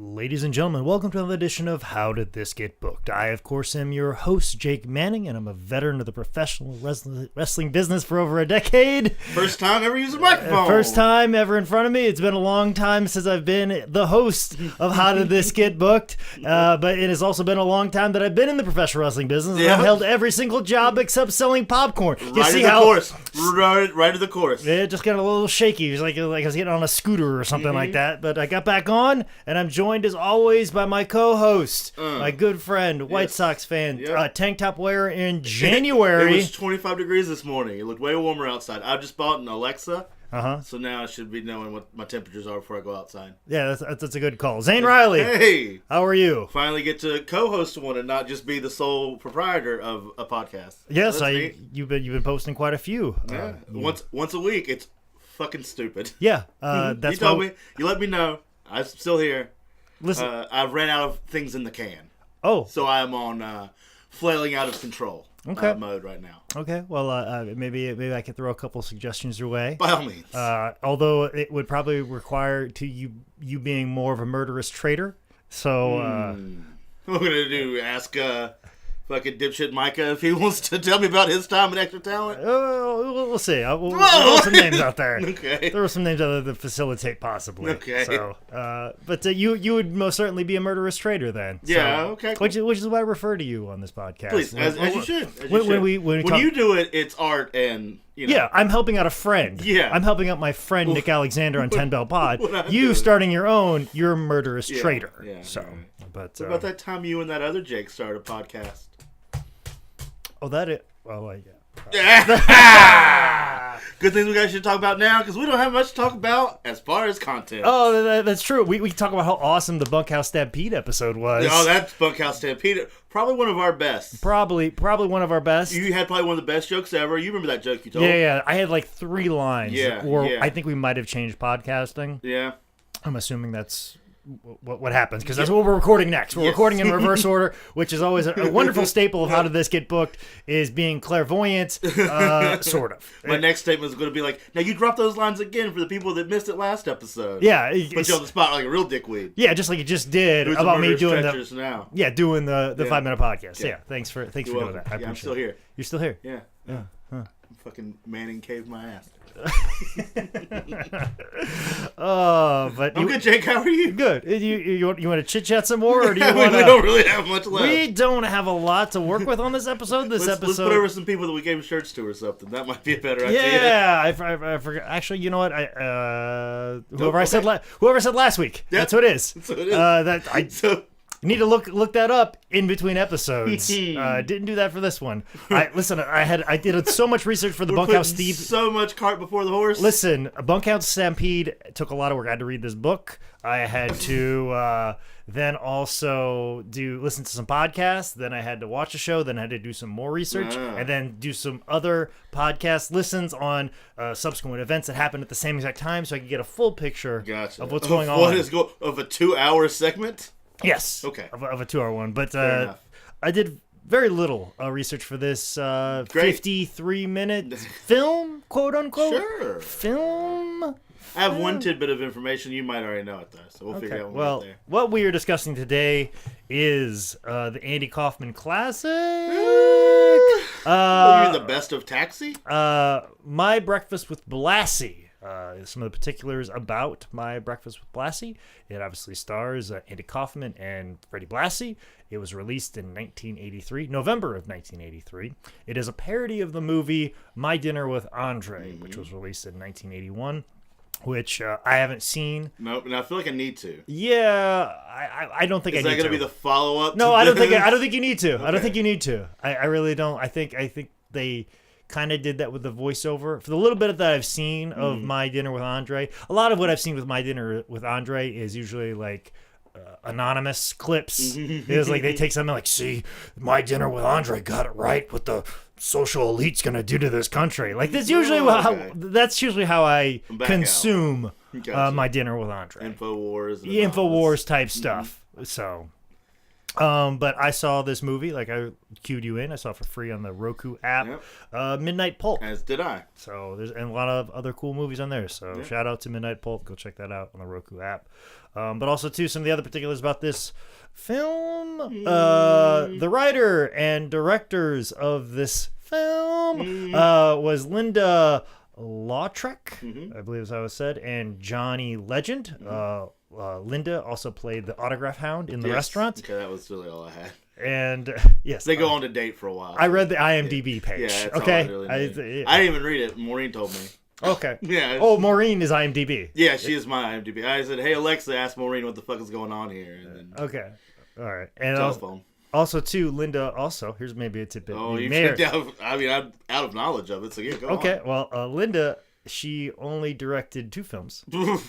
Ladies and gentlemen, welcome to another edition of How Did This Get Booked? I, of course, am your host, Jake Manning, and I'm a veteran of the professional wrestling business for over a decade. First time ever use a microphone. First time ever in front of me. It's been a long time since I've been the host of How Did This Get Booked, but it has also been a long time that I've been in the professional wrestling business. Yeah. I've held every single job except selling popcorn. Right to the course. Yeah, just got a little shaky. It was like I was getting on a scooter or something like that, but I got back on, and I'm joined as always by my co-host, my good friend, White Sox fan, tank top wearer in January. It was 25 degrees this morning. It looked way warmer outside. I just bought an Alexa, so now I should be knowing what my temperatures are before I go outside. Yeah, that's a good call. Zane Riley, hey, how are you? Finally get to co-host one and not just be the sole proprietor of a podcast. Yes, you've been posting quite a few. Yeah, once a week. It's fucking stupid. Yeah, that's you told me. You let me know. I'm still here. Listen, I've ran out of things in the can. Oh. So I am on flailing out of control mode right now. Okay. Well, maybe I can throw a couple suggestions your way. By all means. Although it would probably require you being more of a murderous traitor. So what we're gonna do? Ask fucking dipshit Micah if he wants to tell me about his time and extra talent. We'll see. We'll throw some names out there. Okay. Throw some names out there to facilitate possibly. Okay. So, but you would most certainly be a murderous traitor then. Yeah. So, okay. Cool. Which is why I refer to you on this podcast. Please, as you should. When you do it, it's art and. You know. Yeah, I'm helping out a friend. Yeah. I'm helping out my friend Nick Alexander on 10 Bell Pod. You starting your own, you're a murderous traitor. Yeah. So, but what about that time you and that other Jake started a podcast? Oh, that it. Well, Good things we guys should talk about now because we don't have much to talk about as far as content. Oh, that's true. We can talk about how awesome the Bunkhouse Stampede episode was. Oh, that's Bunkhouse Stampede. Probably one of our best. Probably one of our best. You had probably one of the best jokes ever. You remember that joke you told? Yeah. I had like 3 lines. Yeah. I think we might have changed podcasting. Yeah. I'm assuming that's what happens, because that's what we're recording next. We're recording in reverse order, which is always a wonderful staple of How Did This Get Booked, is being clairvoyant, sort of. My next statement is going to be like, now you drop those lines again for the people that missed it last episode. Yeah. Put you on the spot like a real dickweed. Yeah, just like you just did about me doing the 5-minute podcast. Yeah, thanks for doing that. I appreciate I'm still here. You're still here? Yeah. Huh. I'm fucking Manning caved my ass. But I'm good, Jake. How are you? Good. You want to chit chat some more, or do you want? We don't really have much left. We don't have a lot to work with on this episode. Let's put over some people that we gave shirts to or something. That might be a better idea. Yeah, I forgot. Actually, you know what? Whoever said last week. Yep. That's what it is. That's what it is. You need to look that up in between episodes. Didn't do that for this one. I did so much research for the Bunkhouse Steve. So much cart before the horse. Listen, Bunkhouse Stampede took a lot of work. I had to read this book. I had to then also listen to some podcasts. Then I had to watch a show. Then I had to do some more research, and then do some other podcast listens on subsequent events that happened at the same exact time, so I could get a full picture of what's going on. Of a 2-hour segment? Yes. Okay. Of a 2-hour one. But I did very little research for this 53-minute film, quote unquote. Sure. Film. I have one tidbit of information. You might already know it, though, so we'll figure out when we get there. What we are discussing today is the Andy Kaufman Classic. You mean the best of Taxi? My Breakfast with Blassie. Some of the particulars about My Breakfast with Blassie. It obviously stars Andy Kaufman and Freddie Blassie. It was released in November of 1983. It is a parody of the movie My Dinner with Andre, which was released in 1981, which I haven't seen. Nope, and I feel like I need to. Yeah, I don't think I need to. Is that going to be the follow-up? No, I don't think you need to. Okay. I don't think you need to. I really don't. I think they kind of did that with the voiceover. For the little bit that I've seen of My Dinner with Andre, a lot of what I've seen with My Dinner with Andre is usually like anonymous clips. It's like they take something like, see, My Dinner with Andre got it right, what the social elite's gonna do to this country. Like that's usually how I consume My Dinner with Andre. InfoWars. InfoWars type stuff. So But I saw this movie, like I queued you in. I saw it for free on the Roku app. Yep. Midnight Pulp. As did I. So there's a lot of other cool movies on there. So yep. Shout out to Midnight Pulp. Go check that out on the Roku app. But also too, some of the other particulars about this film. The writer and directors of this film was Linda Lautrec, I believe is how it was said, and Johnny Legend. Linda also played the autograph hound in the restaurant. Okay, that was really all I had. And yes, they go on to date for a while. I read the IMDb page. Yeah, that's okay, all I really I didn't even read it. Maureen told me. Okay. Yeah. Oh, Maureen is IMDb. Yeah, she is my IMDb. I said, "Hey Alexa, ask Maureen what the fuck is going on here." And then okay. All right. And telephone. Also, too, Linda. Also, here's maybe a tidbit. Oh, you picked out. I mean, I'm out of knowledge of it, so yeah, go on. Okay. Well, Linda. She only directed 2 films. One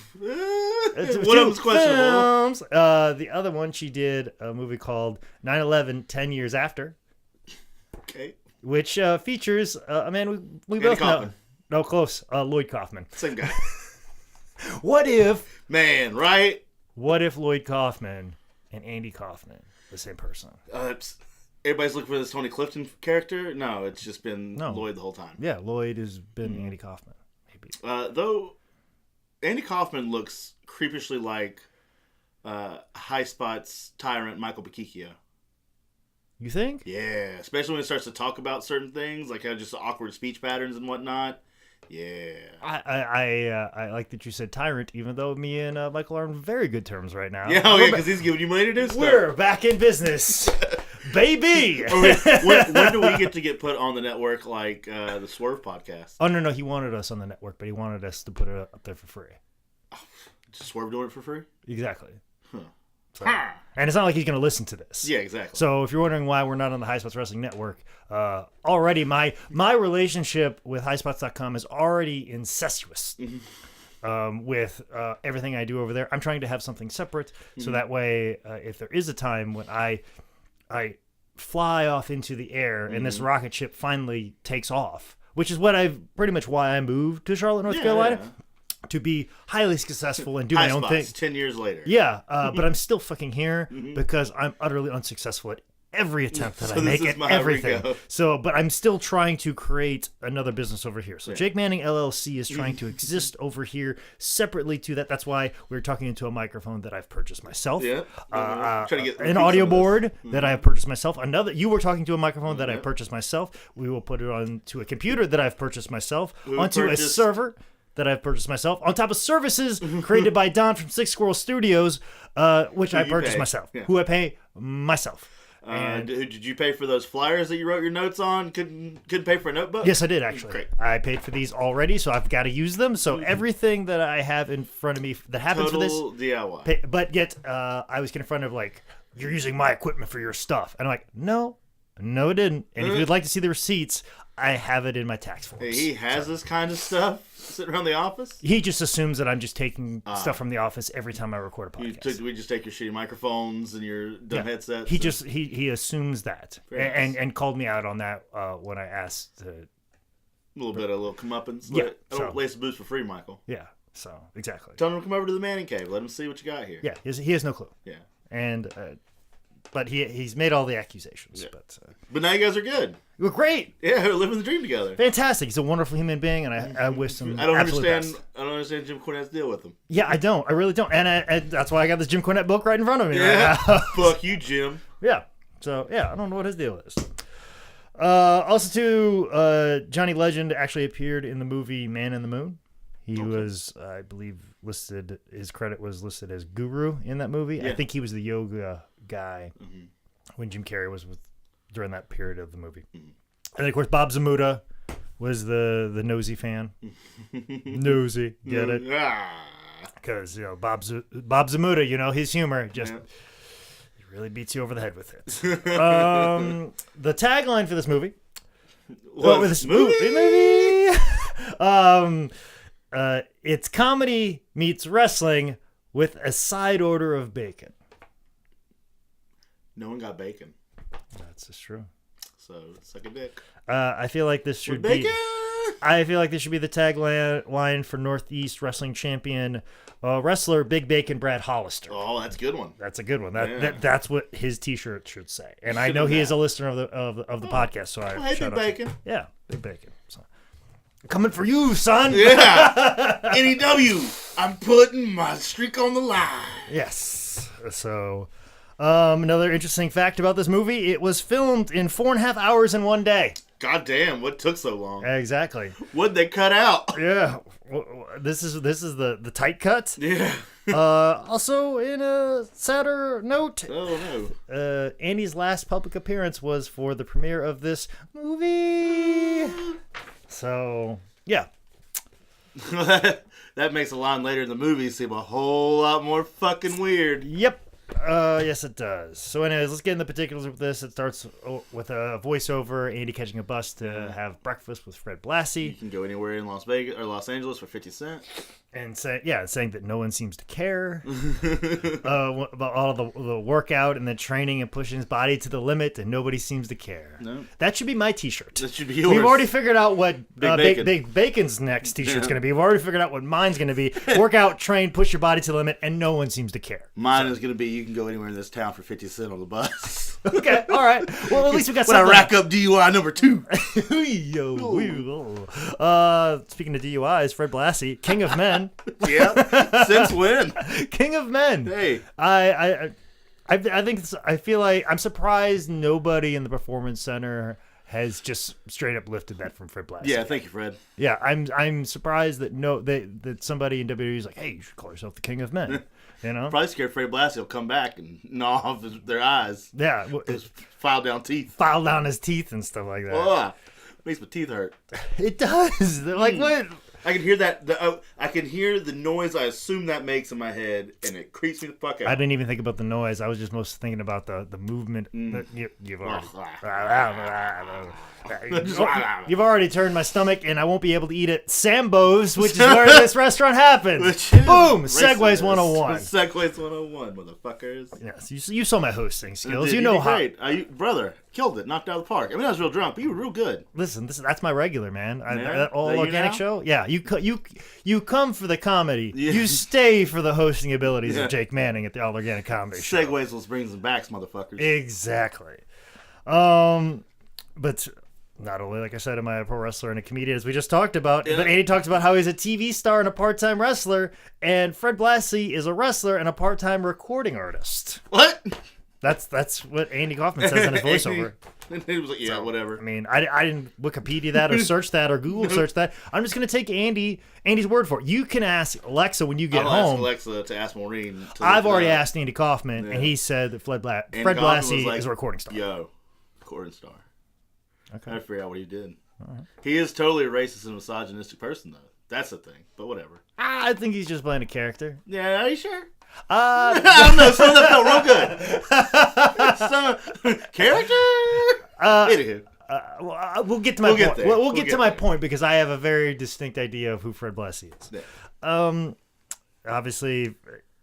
of them's questionable. The other one, she did a movie called 9/11, 10 Years After. Okay. Which features a man we Andy both Kaufman. know. No, close. Lloyd Kaufman. Same guy. What if... Man, right? What if Lloyd Kaufman and Andy Kaufman, the same person? Everybody's looking for this Tony Clifton character? No, it's just been Lloyd the whole time. Yeah, Lloyd has been Andy Kaufman. Though Andy Kaufman looks creepishly like High Spot's tyrant Michael Bakikio. You think? Yeah, especially when he starts to talk about certain things, like how just awkward speech patterns and whatnot. Yeah. I like that you said tyrant, even though me and Michael are on very good terms right now. Yeah, because he's giving you money to do stuff. We're back in business. Baby! when do we get put on the network like the Swerve podcast? Oh, no, he wanted us on the network, but he wanted us to put it up there for free. Just Swerve doing it for free? Exactly. Huh. So, and it's not like he's going to listen to this. Yeah, exactly. So if you're wondering why we're not on the High Spots Wrestling Network, already my relationship with highspots.com is already incestuous. With everything I do over there. I'm trying to have something separate, so that way, if there is a time when I fly off into the air and this rocket ship finally takes off, which is why I moved to Charlotte, North Carolina. Yeah. To be highly successful and do my own thing. 10 years later. Yeah, but I'm still fucking here because I'm utterly unsuccessful at every attempt that I make at everything. So, but I'm still trying to create another business over here. So Jake Manning LLC is trying to exist over here separately to that. That's why we're talking into a microphone that I've purchased myself. Yeah. An audio board that I have purchased myself. You were talking to a microphone that I purchased myself. We will put it onto a computer that I've purchased myself. Onto a server that I've purchased myself, on top of services created by Don from Six Squirrel Studios, which I purchased myself, who I pay myself. And did you pay for those flyers that you wrote your notes on? Couldn't pay for a notebook? Yes, I did, actually. Great. I paid for these already, so I've got to use them. So everything that I have in front of me that happens for this... Total DIY. But yet, I was confronted of like, you're using my equipment for your stuff. And I'm like, no, it didn't. And if you'd like to see the receipts, I have it in my tax forms. Hey, he has this kind of stuff sitting around the office? He just assumes that I'm just taking stuff from the office every time I record a podcast. We just take your shitty microphones and your dumb headsets? He assumes that. And called me out on that when I asked. A little comeuppance. Yeah. I don't lay some booze for free, Michael. Yeah, so exactly. Tell him to come over to the Manning Cave. Let him see what you got here. Yeah, he has no clue. Yeah. And... but he's made all the accusations. Yeah. But now you guys are good. We're great. Yeah, we're living the dream together. Fantastic. He's a wonderful human being, and I wish him. I don't understand Jim Cornette's deal with him. Yeah, I don't. I really don't. And that's why I got this Jim Cornette book right in front of me. Yeah. Right now. Fuck you, Jim. Yeah. So I don't know what his deal is. Also, too, Johnny Legend actually appeared in the movie Man in the Moon. He was, I believe, listed. His credit was listed as Guru in that movie. Yeah. I think he was the yoga guy when Jim Carrey was during that period of the movie. And then, of course, Bob Zamuda was the nosy fan. Nosy, get it? Because Bob Zamuda, his humor just really beats you over the head with it. The tagline for this movie. It's comedy meets wrestling with a side order of bacon. No one got bacon. That's just true. So suck a dick. I feel like this should be. I feel like this should be the tagline for Northeast Wrestling Champion wrestler Big Bacon Brad Hollister. Oh, that's a good one. That's a good one. That's what his T-shirt should say. And I know he is a listener of the podcast, so I Big Bacon. Yeah, Big Bacon. So, coming for you, son. Yeah. NEW, I'm putting my streak on the line. Yes. So, another interesting fact about this movie: it was filmed in 4.5 hours in one day. God damn! What took so long? Exactly. What'd they cut out? Yeah. This is the tight cut. Yeah. Also, in a sadder note, Andy's last public appearance was for the premiere of this movie. So, yeah. That makes a line later in the movie seem a whole lot more fucking weird. Yep. Yes, it does. So anyways, let's get into the particulars of this. It starts with a voiceover, Andy catching a bus to have breakfast with Fred Blassie. You can go anywhere in Las Vegas or Los Angeles for 50 cents. And saying that no one seems to care about all the workout and the training and pushing his body to the limit, and nobody seems to care. No. That should be my T-shirt. That should be yours. We've already figured out what Big Bacon's next T-shirt's going to be. We've already figured out what mine's going to be. Workout, train, push your body to the limit, and no one seems to care. Mine is going to be you can go anywhere in this town for 50 cents on the bus. Okay, all right. Well, at least we got when something. I rack up DUI number 2. Speaking of DUIs, Fred Blassie, King of Men. Yeah. Since when? King of Men. Hey. I feel like I'm surprised nobody in the Performance Center has just straight up lifted that from Fred Blassie. Yeah, thank you, Fred. Yeah, I'm surprised that somebody in WWE is like, hey, you should call yourself the King of Men. You know, probably scared Freddie Blassie will come back and gnaw off their eyes. Yeah, those file down teeth. File down his teeth and stuff like that. Oh, makes my teeth hurt. It does. They're like what? I can hear that. I can hear the noise I assume that makes in my head, and it creeps me the fuck out. I didn't even think about the noise. I was just most thinking about the movement. You've already turned my stomach, and I won't be able to eat at Sambo's, which is where this restaurant happens. Boom! Segways 101. Segways 101, motherfuckers. Yes, you saw my hosting skills. You know how. Great. Brother, killed it. Knocked out of the park. I mean, I was real drunk, but you were real good. Listen, that's my regular, man. That all organic show. Yeah, you come for the comedy. Yeah. You stay for the hosting abilities of Jake Manning at the All Organic Comedy Show. Segways will brings them back, motherfuckers. Exactly. But not only, like I said, am I a pro wrestler and a comedian, as we just talked about, but Andy talks about how he's a TV star and a part-time wrestler, and Fred Blassie is a wrestler and a part-time recording artist. What? That's what Andy Kaufman says in his voiceover. He was like, yeah, so, whatever. I mean, I didn't Wikipedia that or search that or Google search that. I'm just going to take Andy's word for it. You can ask Alexa when you get home. I'll ask Alexa to ask Maureen. I've already asked Andy Kaufman, and he said that Fred Blassie is a recording star. Yo, recording star. Okay. I figure out what he did. Right. He is totally a racist and misogynistic person, though. That's the thing. But whatever. I think he's just playing a character. Yeah, are you sure? I don't know. Some of that felt real good. Character? Anywho. We'll get to my point. We'll get to my point because I have a very distinct idea of who Fred Blassie is. Yeah. Obviously,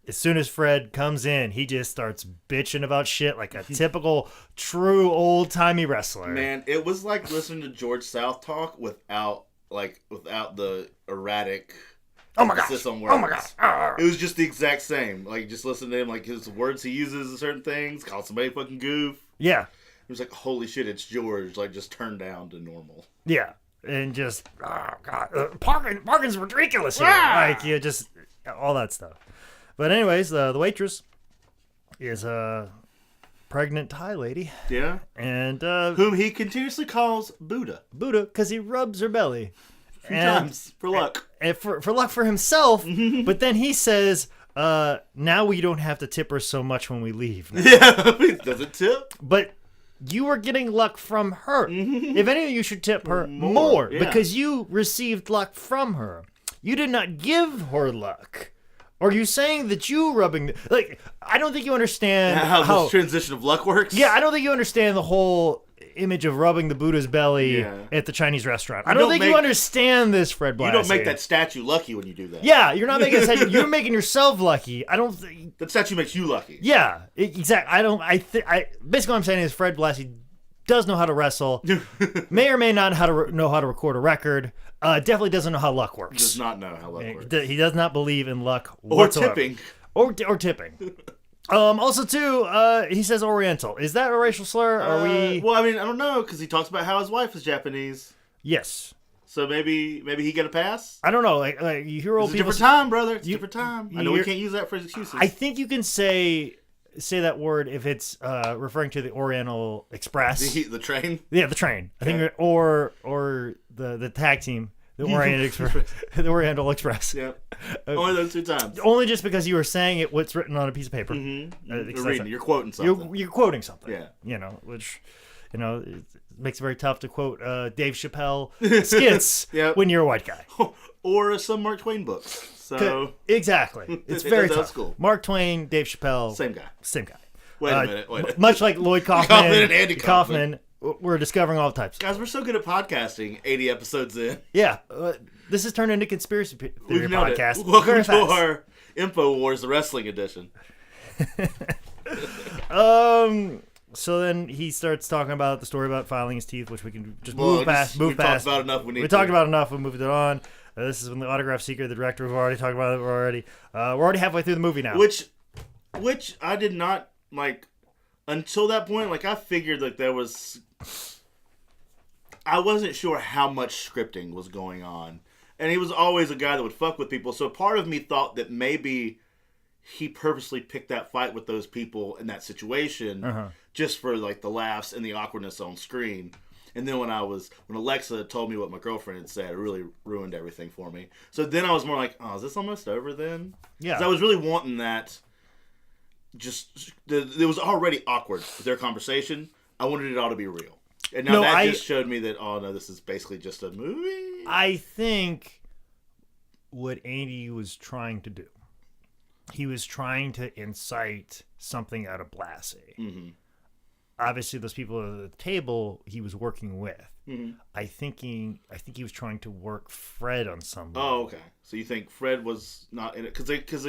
as soon as Fred comes in, he just starts bitching about shit like a typical, true old-timey wrestler. Man, it was like listening to George South talk without the erratic... Oh my gosh! Oh my gosh! It was just the exact same. Like, just listen to him, like his words he uses in certain things, call somebody fucking goof. Yeah. It was like, holy shit, it's George. Like, just turned down to normal. Yeah. And just, oh god. Parking's ridiculous here. Like, just, all that stuff. But anyways, the waitress is a pregnant Thai lady. Yeah. And, whom he continuously calls Buddha. Buddha, because he rubs her belly. Times for luck. And for luck for himself, but then he says, now we don't have to tip her so much when we leave. Yeah, he doesn't tip. But you are getting luck from her. If anything, you should tip her more because you received luck from her. You did not give her luck. Are you saying that you rubbing... I don't think you understand how this transition of luck works? Yeah, I don't think you understand the whole... image of rubbing the Buddha's belly at the Chinese restaurant. I don't think you understand this, Fred Blassie. You don't make that statue lucky when you do that. Yeah, you're not making a statue. You're making yourself lucky. I don't think... That statue makes you lucky. Yeah, exactly. Basically what I'm saying is Fred Blassie does know how to wrestle, may or may not know how to record a record. Definitely doesn't know how luck works. Does not know how luck works. He does not believe in luck whatsoever. Or tipping. Also, too, he says Oriental. Is that a racial slur? Are we? Well, I mean, I don't know, because he talks about how his wife is Japanese. Yes. So maybe he get a pass? I don't know. Like you hear old people. It's a different time, brother. It's a different time. I know we can't use that for excuses. I think you can say that word if it's referring to the Oriental Express. The train? Yeah, the train. I think, or the tag team. The Oriental Express. The Oriental Express. Yep. Only those 2 times. Only just because you were saying it, what's written on a piece of paper. You're reading. You're quoting something. You're quoting something. Yeah. Which, it makes it very tough to quote Dave Chappelle skits when you're a white guy. Or some Mark Twain books. So exactly. It's very tough. Cool. Mark Twain, Dave Chappelle. Same guy. Wait a minute. Much like Lloyd Kaufman and Andy Kaufman. We're discovering all types. Guys, we're so good at podcasting 80 episodes in. Yeah. This has turned into conspiracy theory podcast. Welcome to our Info Wars, the wrestling edition. So then he starts talking about the story about filing his teeth, which we can just move past. We talked about enough. We talked about enough. We moved it on. This is when the autograph seeker, the director, we've already talked about it already. We're already halfway through the movie now. Which I did not like until that point. Like I figured like there was. I wasn't sure how much scripting was going on. And he was always a guy that would fuck with people. So part of me thought that maybe he purposely picked that fight with those people in that situation just for like the laughs and the awkwardness on screen. And then when Alexa told me what my girlfriend had said, it really ruined everything for me. So then I was more like, oh, is this almost over then? Yeah. 'Cause I was really wanting that. It was already awkward with their conversation. I wanted it all to be real. And now just showed me that, oh no, this is basically just a movie. I think what Andy was trying to do, he was trying to incite something out of Blassie. Mm-hmm. Obviously, those people at the table he was working with. Mm-hmm. I think he was trying to work Fred on something. Oh, okay. So you think Fred was not in it because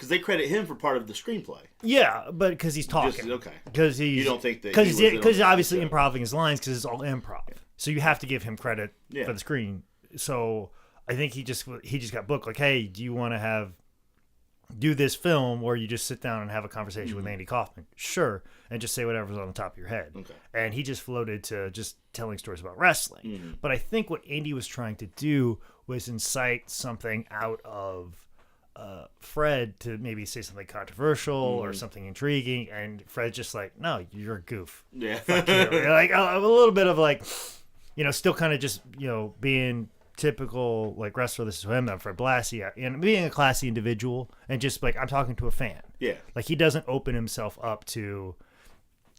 they credit him for part of the screenplay. Yeah, but because he's talking. Okay. Because you don't think that because he's obviously improving his lines because it's all improv. Yeah. So you have to give him credit for the screen. So I think he just got booked. Like, hey, do you want to do this film where you just sit down and have a conversation with Andy Kaufman? Sure, and just say whatever's on the top of your head. Okay. And he just floated to just telling stories about wrestling. Mm-hmm. But I think what Andy was trying to do was incite something out of Fred to maybe say something controversial or something intriguing, and Fred's just like, no, you're a goof. Yeah. Fuck you. Like a little bit of like, still kind of just, being typical like wrestler. This is him, I'm Fred Blassie, and being a classy individual, and just like I'm talking to a fan. Yeah. Like he doesn't open himself up to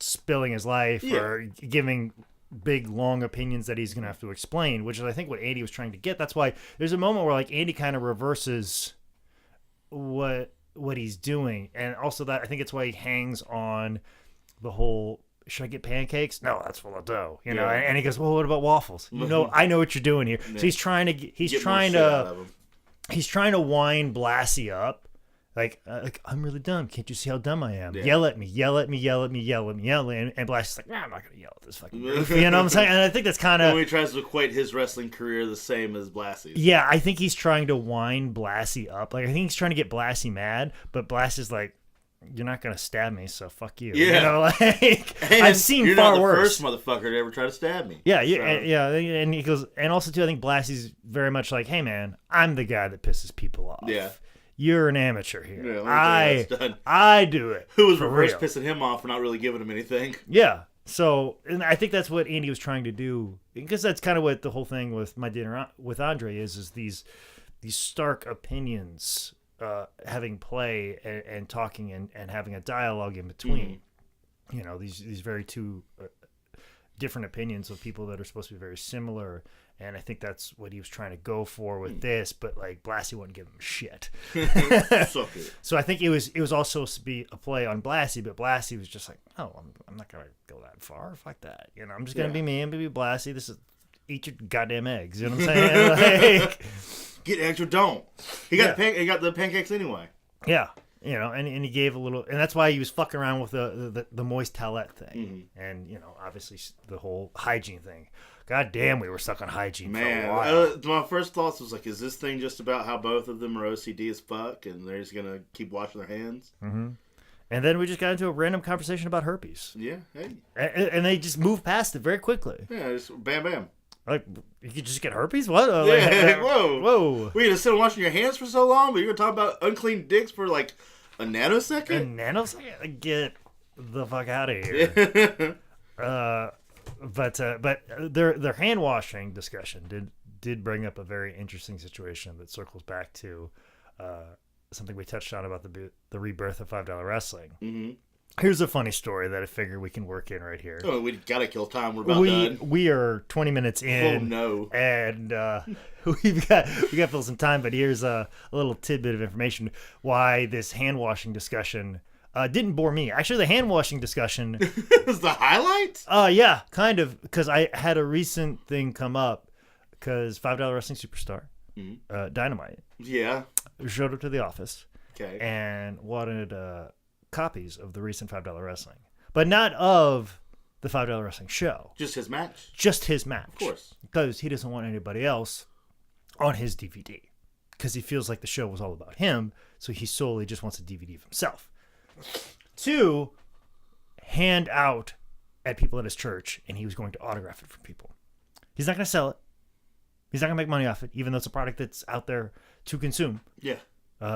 spilling his life or giving big long opinions that he's gonna have to explain, which is I think what Andy was trying to get. That's why there's a moment where like Andy kind of reverses what he's doing, and also that I think it's why he hangs on the whole, should I get pancakes? No, that's full of dough, and he goes, well, what about waffles? I know what you're doing here. So he's trying to wind Blassie up, like I'm really dumb, can't you see how dumb I am? Yell at me, and Blassie's like, nah, I'm not gonna yell at this fucking goof. You know what I'm saying? And I think that's kind of when he tries to equate his wrestling career the same as Blassie's. Yeah, I think he's trying to wind Blassie up. Like I think he's trying to get Blassie mad, but Blassie's like, you're not gonna stab me, so fuck you. Yeah, I've seen far worse. You're not the first motherfucker to ever try to stab me. Yeah, and he goes, and also too, I think Blassie's very much like, hey man, I'm the guy that pisses people off. Yeah. You're an amateur here. Yeah, I do it. Who was reverse pissing him off for not really giving him anything? Yeah. So, and I think that's what Andy was trying to do, because that's kind of what the whole thing with My Dinner with Andre is these stark opinions having play and talking and having a dialogue in between. Mm-hmm. These very two different opinions of people that are supposed to be very similar. And I think that's what he was trying to go for with this, but like Blassie wouldn't give him shit. So I think it was also supposed to be a play on Blassie, but Blassie was just like, oh, I'm not gonna go that far. Fuck that. I'm just gonna be me and be Blassie. This is eat your goddamn eggs. You know what I'm saying? Like, get eggs or don't. He got the pancakes anyway. Yeah. You know, and he gave a little, and that's why he was fucking around with the moist towelette thing, and you know, obviously the whole hygiene thing. God damn, we were stuck on hygiene for a while. My first thoughts was like, is this thing just about how both of them are OCD as fuck, and they're just gonna keep washing their hands? Mm-hmm. And then we just got into a random conversation about herpes. Yeah, hey, and they just moved past it very quickly. Yeah, just bam, bam. Like, you could just get herpes? What? Whoa. We had to sit washing your hands for so long, but you're going to talk about unclean dicks for like a nanosecond? A nanosecond? Get the fuck out of here. But their hand washing discussion did bring up a very interesting situation that circles back to something we touched on about the rebirth of $5 wrestling. Mm-hmm. Here's a funny story that I figure we can work in right here. Oh, we gotta kill time. We're about done. We are 20 minutes in. Oh no! And we got to fill some time. But here's a little tidbit of information why this hand washing discussion didn't bore me. Actually, the hand washing discussion is the highlight. Yeah, kind of, because I had a recent thing come up because $5 Wrestling Superstar, Dynamite, showed up to the office, and wanted copies of the recent $5 Wrestling, but not of the $5 Wrestling show. Just his match? Just his match. Of course. Because he doesn't want anybody else on his DVD. Because he feels like the show was all about him, so he solely just wants a DVD of himself. To hand out at people at his church, and he was going to autograph it for people. He's not going to sell it. He's not going to make money off it, even though it's a product that's out there to consume. Yeah.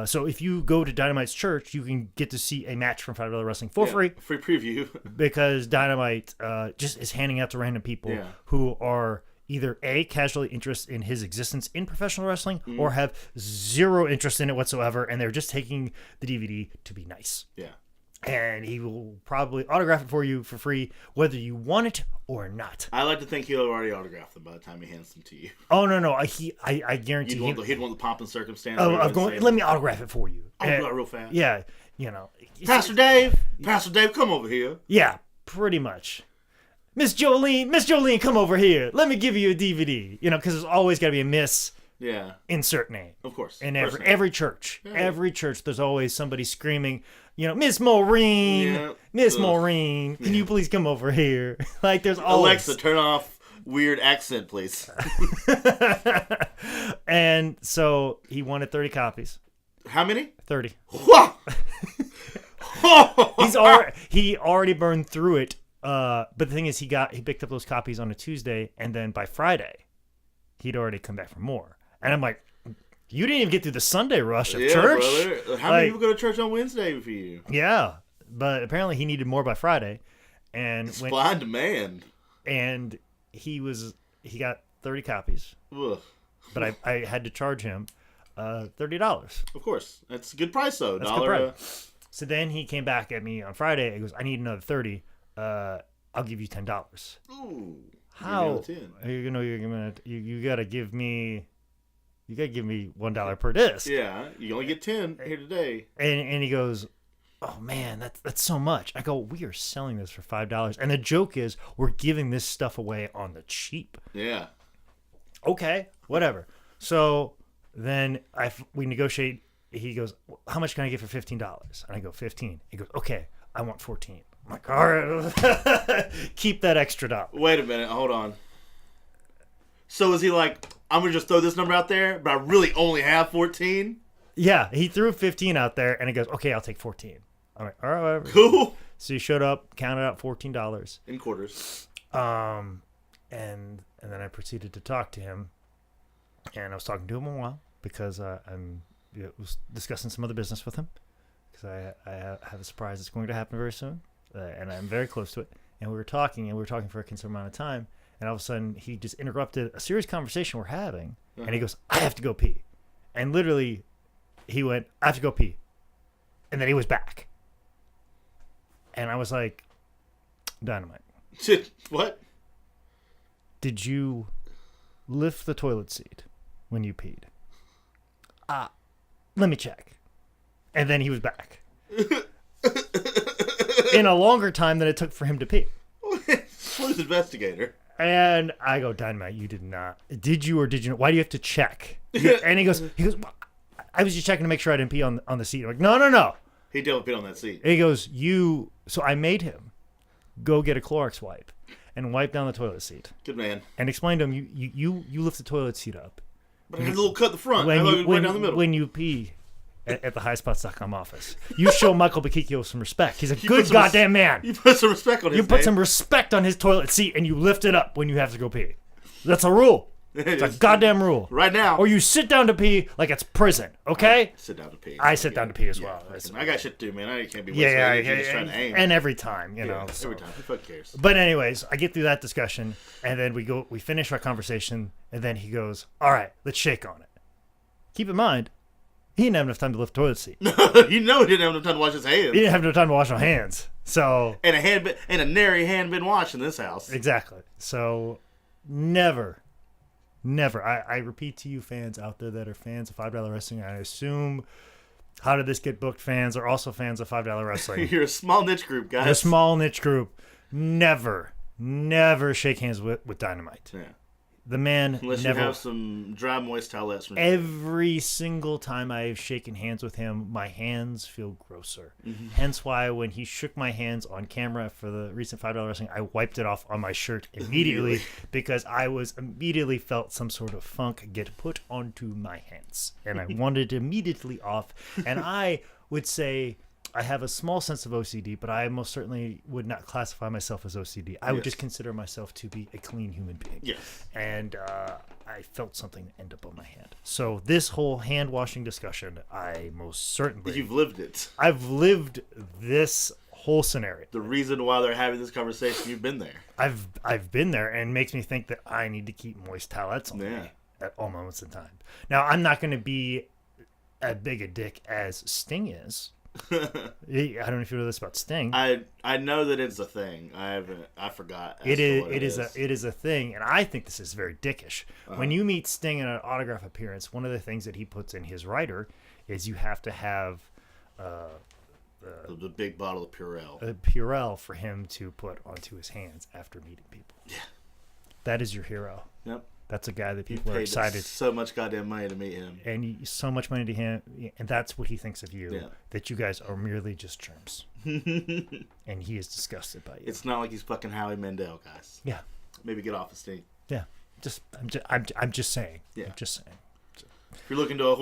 So if you go to Dynamite's church, you can get to see a match from $5 Wrestling for free. Free preview. Because Dynamite just is handing out to random people who are either A, casually interested in his existence in professional wrestling, or have zero interest in it whatsoever, and they're just taking the DVD to be nice. Yeah. And he will probably autograph it for you for free, whether you want it or not. I like to think he'll already autographed them by the time he hands them to you. Oh, no. I guarantee he'd want the pomp and circumstance. Of going, let me autograph it for you. I'll do it real fast. Yeah, you know. Pastor Dave, come over here. Yeah, pretty much. Miss Jolene, come over here. Let me give you a DVD. You know, because there's always got to be a Miss. Yeah. Insert name. Of course. In every church. Yeah. Every church, there's always somebody screaming, you know, Miss Maureen, Miss Maureen, can you please come over here? Like, there's always... Alexa, turn off weird accent, please. And so he wanted 30 copies. How many? 30. He already burned through it. But the thing is, he picked up those copies on a Tuesday, and then by Friday, he'd already come back for more. And I'm like, you didn't even get through the Sunday rush of church. Brother. How many people go to church on Wednesday for you? Yeah, but apparently he needed more by Friday, and supply and demand. And he got 30 copies. Ugh. But I had to charge him $30. Of course, that's a good price though. That's a good price. So then he came back at me on Friday. He goes, I need another 30. I'll give you $10. Ooh. How? You gotta give me. You gotta give me $1 per disc. Yeah, you only get 10 here today. And he goes, oh man, that's so much. I go, we are selling this for $5, and the joke is we're giving this stuff away on the cheap. Yeah. Okay, whatever. So then we negotiate. He goes, how much can I get for $15? And I go, 15. He goes, okay, I want 14. I'm like, all right, keep that extra dollar. Wait a minute, hold on. So is he like, I'm going to just throw this number out there, but I really only have 14? Yeah, he threw 15 out there, and he goes, okay, I'll take 14. I'm like, all right, whatever. Cool. So he showed up, counted out $14. In quarters. And then I proceeded to talk to him, and I was talking to him a while, because I was discussing some other business with him, because I have a surprise that's going to happen very soon. And I'm very close to it. And we were talking for a considerable amount of time. And all of a sudden, he just interrupted a serious conversation we're having. Uh-huh. And he goes, I have to go pee. And literally, he went, I have to go pee. And then he was back. And I was like, Dynamite. What? Did you lift the toilet seat when you peed? Let me check. And then he was back. In a longer time than it took for him to pee. Sleuth investigator. And I go, Dynamite, you did not. Did you or did you not? Why do you have to check? And he goes, well, I was just checking to make sure I didn't pee on the seat. I'm like, no. He definitely peed on that seat. He goes, so I made him go get a Clorox wipe and wipe down the toilet seat. Good man. And explain to him, you lift the toilet seat up. But I had a little cut in the front. I thought it was right down the middle. When you pee at the highspots.com office, you show Michael Bakikio some respect. He's a good goddamn man. You put some respect on his You put some respect on his toilet seat and you lift it up when you have to go pee. That's a rule. It's a goddamn rule. Right now. Or you sit down to pee like it's prison, okay? I sit down to pee. I sit down to pee as well. I got shit to do, man. I can't be just trying to aim. And every time, you know. Every time. Who fuck cares? But anyways, I get through that discussion, and then we finish our conversation, and then he goes, all right, let's shake on it. Keep in mind, he didn't have enough time to lift the toilet seat. You know he didn't have enough time to wash his hands. He didn't have enough time to wash my hands. So and a nary hand been washed in this house. Exactly. So never. I repeat to you fans out there that are fans of $5 Wrestling, I assume How Did This Get Booked fans are also fans of $5 Wrestling. You're a small niche group, guys. A small niche group. Never shake hands with Dynamite. Yeah. The man Unless never. you have some dry, moist towelettes. From Every single time I've shaken hands with him, my hands feel grosser. Mm-hmm. Hence why when he shook my hands on camera for the recent $5 Wrestling, I wiped it off on my shirt immediately because I immediately felt some sort of funk get put onto my hands. And I wanted it immediately off. And I would say I have a small sense of OCD, but I most certainly would not classify myself as OCD. I would just consider myself to be a clean human being. Yes. And I felt something end up on my hand. So this whole hand washing discussion, I most certainly... You've lived it. I've lived this whole scenario. The reason why they're having this conversation, you've been there. I've been there, and makes me think that I need to keep moist towelettes on me at all moments in time. Now, I'm not going to be as big a dick as Sting is. I don't know if you know this about Sting. I know that it's a thing. I forgot. It is a thing, and I think this is very dickish. When you meet Sting in an autograph appearance, one of the things that he puts in his rider is you have to have the big bottle of Purell. A Purell for him to put onto his hands after meeting people. Yeah, that is your hero. Yep. That's a guy that people are excited. So much goddamn money to meet him, and so much money to him, and that's what he thinks of you. Yeah. That you guys are merely just germs, and he is disgusted by you. It's not like he's fucking Howie Mandel, guys. Yeah. Maybe get off the Sting. Yeah. I'm just saying. Yeah. I'm just saying. If you're looking to a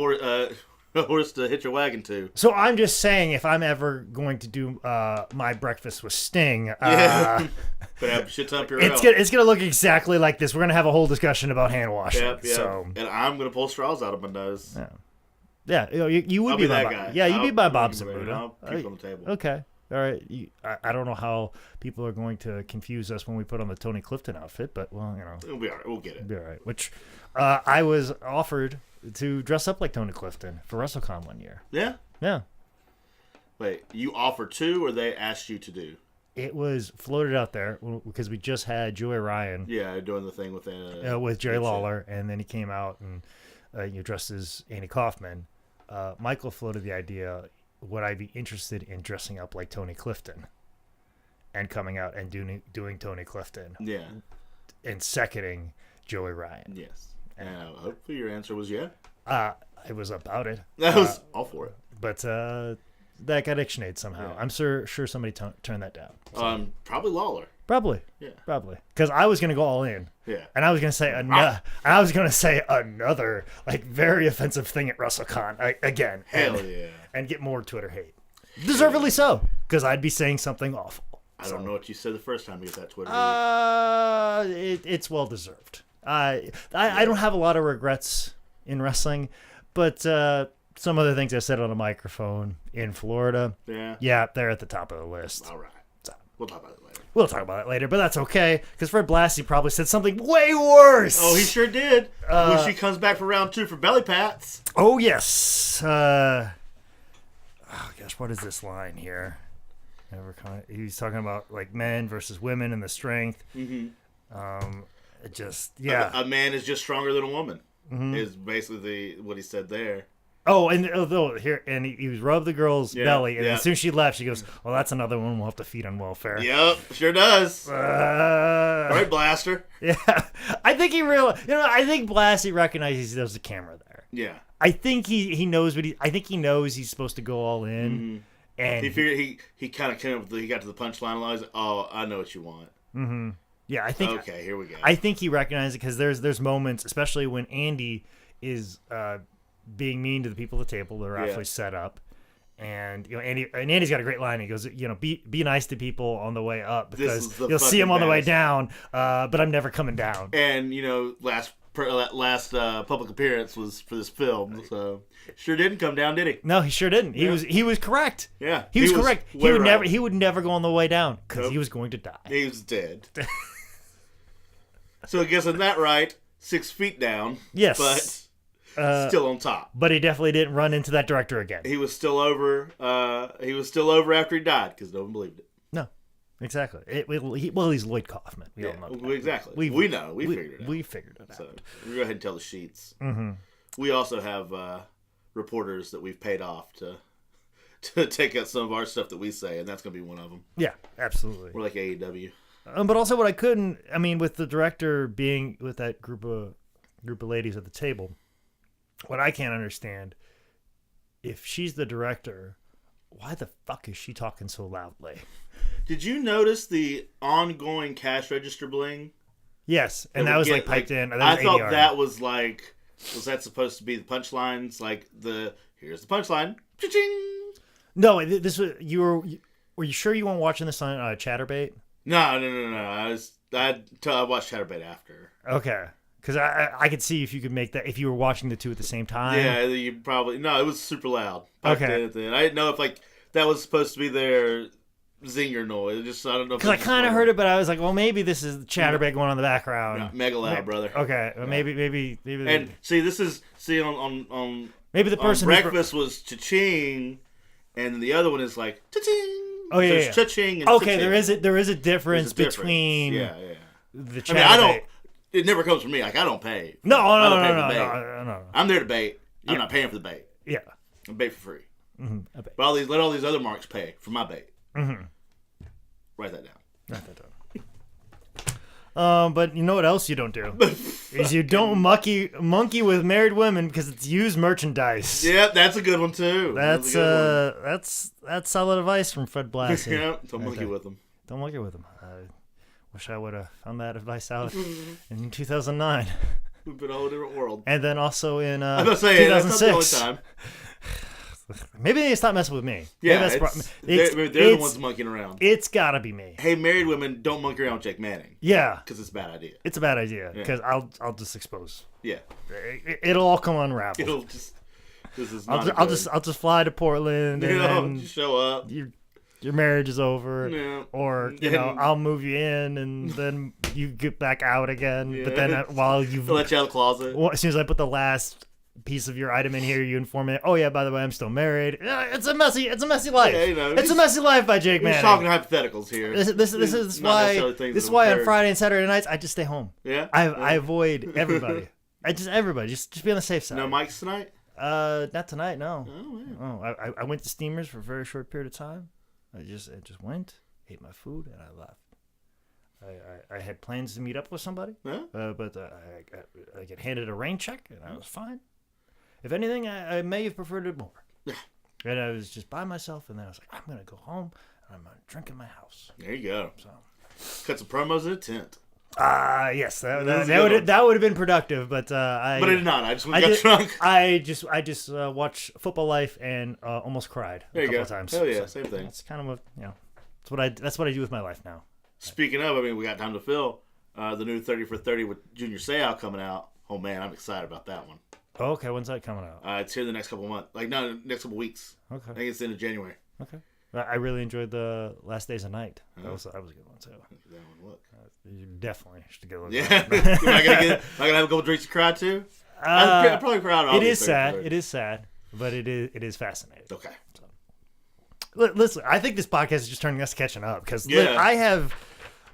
horse to hitch your wagon to. So I'm just saying, if I'm ever going to do my breakfast with Sting, but have shit ton of Purell. It's gonna look exactly like this. We're gonna have a whole discussion about hand washing. Yep. So, and I'm gonna pull straws out of my nose. Yeah. You would I'll be that my guy. Yeah, you'd be my Bob Zamuda. I'll keep it on the table. Okay. All right. I don't know how people are going to confuse us when we put on the Tony Clifton outfit, but well, you know, it'll be all right. We'll get it. It'll be all right. Which I was offered to dress up like Tony Clifton for WrestleCon one year. Yeah. Yeah. Wait, you offered to, or they asked you to do? It was floated out there because we just had Joey Ryan. Yeah, doing the thing with Jerry Lawler, and then he came out and dressed as Andy Kaufman. Michael floated the idea: would I be interested in dressing up like Tony Clifton and coming out and doing Tony Clifton? Yeah. And seconding Joey Ryan. Yes. And hopefully your answer was yeah. It was about it. I was all for it. But that got ixnayed somehow. Yeah. I'm sure somebody turned that down. So. Probably Lawler. Probably. Yeah. Probably. Because I was gonna go all in. Yeah. And I was gonna say another like very offensive thing at WrestleCon again. Hell yeah. And get more Twitter hate. Deservedly so. Because I'd be saying something awful. I don't know what you said the first time you got that Twitter hate. It's well deserved. I don't have a lot of regrets in wrestling, but some other things I said on a microphone in Florida. Yeah, they're at the top of the list. All right. So, we'll talk about it later. But that's okay, because Fred Blassie probably said something way worse. Oh, he sure did. When she comes back for round 2 for belly pats. Oh, yes. Oh, gosh, what is this line here? He's talking about, like, men versus women and the strength. Mm-hmm. A man is just stronger than a woman, is basically what he said there. Oh, and he rubbed the girl's belly, and as soon as she left, she goes, "Well, that's another one we'll have to feed on welfare." Yep, sure does. Right, Blaster. Yeah, I think I think Blassie recognizes there's a camera there. Yeah, I think he knows I think he knows he's supposed to go all in, And he figured he kind of came up with he got to the punchline. And I was like, oh, I know what you want. Mm-hmm. Yeah, I think. Okay, here we go. I think he recognized it because there's moments, especially when Andy is being mean to the people at the table that are actually set up. And Andy's got a great line. He goes, be nice to people on the way up because you'll see them on the way down. But I'm never coming down. And last public appearance was for this film, so sure didn't come down, did he? No, he sure didn't. He was correct. Yeah, he was correct. He would right. never go on the way down because he was going to die. He was dead. So I guess in that right, 6 feet down. Yes, but. Still on top, but he definitely didn't run into that director again. He was still over. He was still over after he died because no one believed it. No, exactly. He's Lloyd Kaufman. We all know that. Exactly. We know. We figured it out. We figured it out. So we'll go ahead and tell the sheets. Mm-hmm. We also have reporters that we've paid off to take out some of our stuff that we say, and that's going to be one of them. Yeah, absolutely. We're like AEW. But also, what I couldn't. I mean, with the director being with that group of ladies at the table. What I can't understand, if she's the director, why the fuck is she talking so loudly? Did you notice the ongoing cash register bling? Yes, and that was piped in. I thought that was was that supposed to be the punchlines? Like here's the punchline. Cha-ching! No, this was were you sure you weren't watching this on Chatterbait? No. I watched Chatterbait after. Okay. Because I could see if you could make that if you were watching the two at the same time. Yeah, you probably it was super loud. Okay, I didn't know if that was supposed to be their zinger noise. I don't know. Because I kind of heard it, but I was like, well, maybe this is Chatterbait going on in the background. No, mega loud, brother. Okay, well, maybe. And see on maybe the person breakfast was cha-ching, and the other one is like cha-ching. Oh yeah, there's cha-ching. And okay, cha-ching. there is a difference between the Chatterbait. I don't. It never comes from me. I don't pay. No. I'm there to bait. I'm not paying for the bait. Yeah. I bait for free. Mm-hmm. But let all these other marks pay for my bait. Mm-hmm. Write that down. But you know what else you don't do? is you don't monkey with married women because it's used merchandise. Yeah, that's a good one too. That's solid advice from Fred Blassie. Yeah, don't monkey with them. Don't monkey with them. Wish I would have found that advice out in 2009. We've been all a different world. And then also in I was going to say, 2006. that's not the only time. Maybe they stop messing with me. Yeah, they're the ones monkeying around. It's got to be me. Hey, married women, don't monkey around with Jake Manning. Yeah. Because it's a bad idea. It's a bad idea because I'll just expose. Yeah. It'll all come unraveled. It'll just... This is I'll just fly to Portland and then show up. Your marriage is over, or I'll move you in, and then you get back out again. Yeah. But then while you've let you out of the closet, as soon as I put the last piece of your item in here, you inform me. Oh yeah, by the way, I'm still married. It's a messy life. Yeah, it's a messy life by Jake Manning. We're talking hypotheticals here. This is why on Friday and Saturday nights I just stay home. Yeah, I avoid everybody. Just be on the safe side. No mics tonight. Not tonight. No. Oh yeah. Oh, I went to Steamers for a very short period of time. I just went, ate my food, and I left. I had plans to meet up with somebody, but I get handed a rain check, and I was fine. If anything, I may have preferred it more. Yeah. And I was just by myself, and then I was like, I'm going to go home, and I'm going to drink in my house. There you go. So, cut some promos in a tent. Yes, that would have been productive, but I did not. I just got drunk. I just watched Football Life and almost cried a couple of times. Hell yeah, same thing. It's kind of that's what I do with my life now. Speaking of, we got time to fill. The new 30 for 30 with Junior Seau coming out. Oh man, I'm excited about that one. Oh, okay, when's that coming out? It's here the next couple of months. Next couple of weeks. Okay. I think it's the end of January. Okay. I really enjoyed the Last Days of Night. That was a good one too. That one, look. You definitely should get a look. Yeah. Am I gonna have a couple drinks to cry too? I'll probably cry out. It is sad. It is sad, but it is fascinating. Okay. So, listen, I think this podcast is just turning us catching up because I have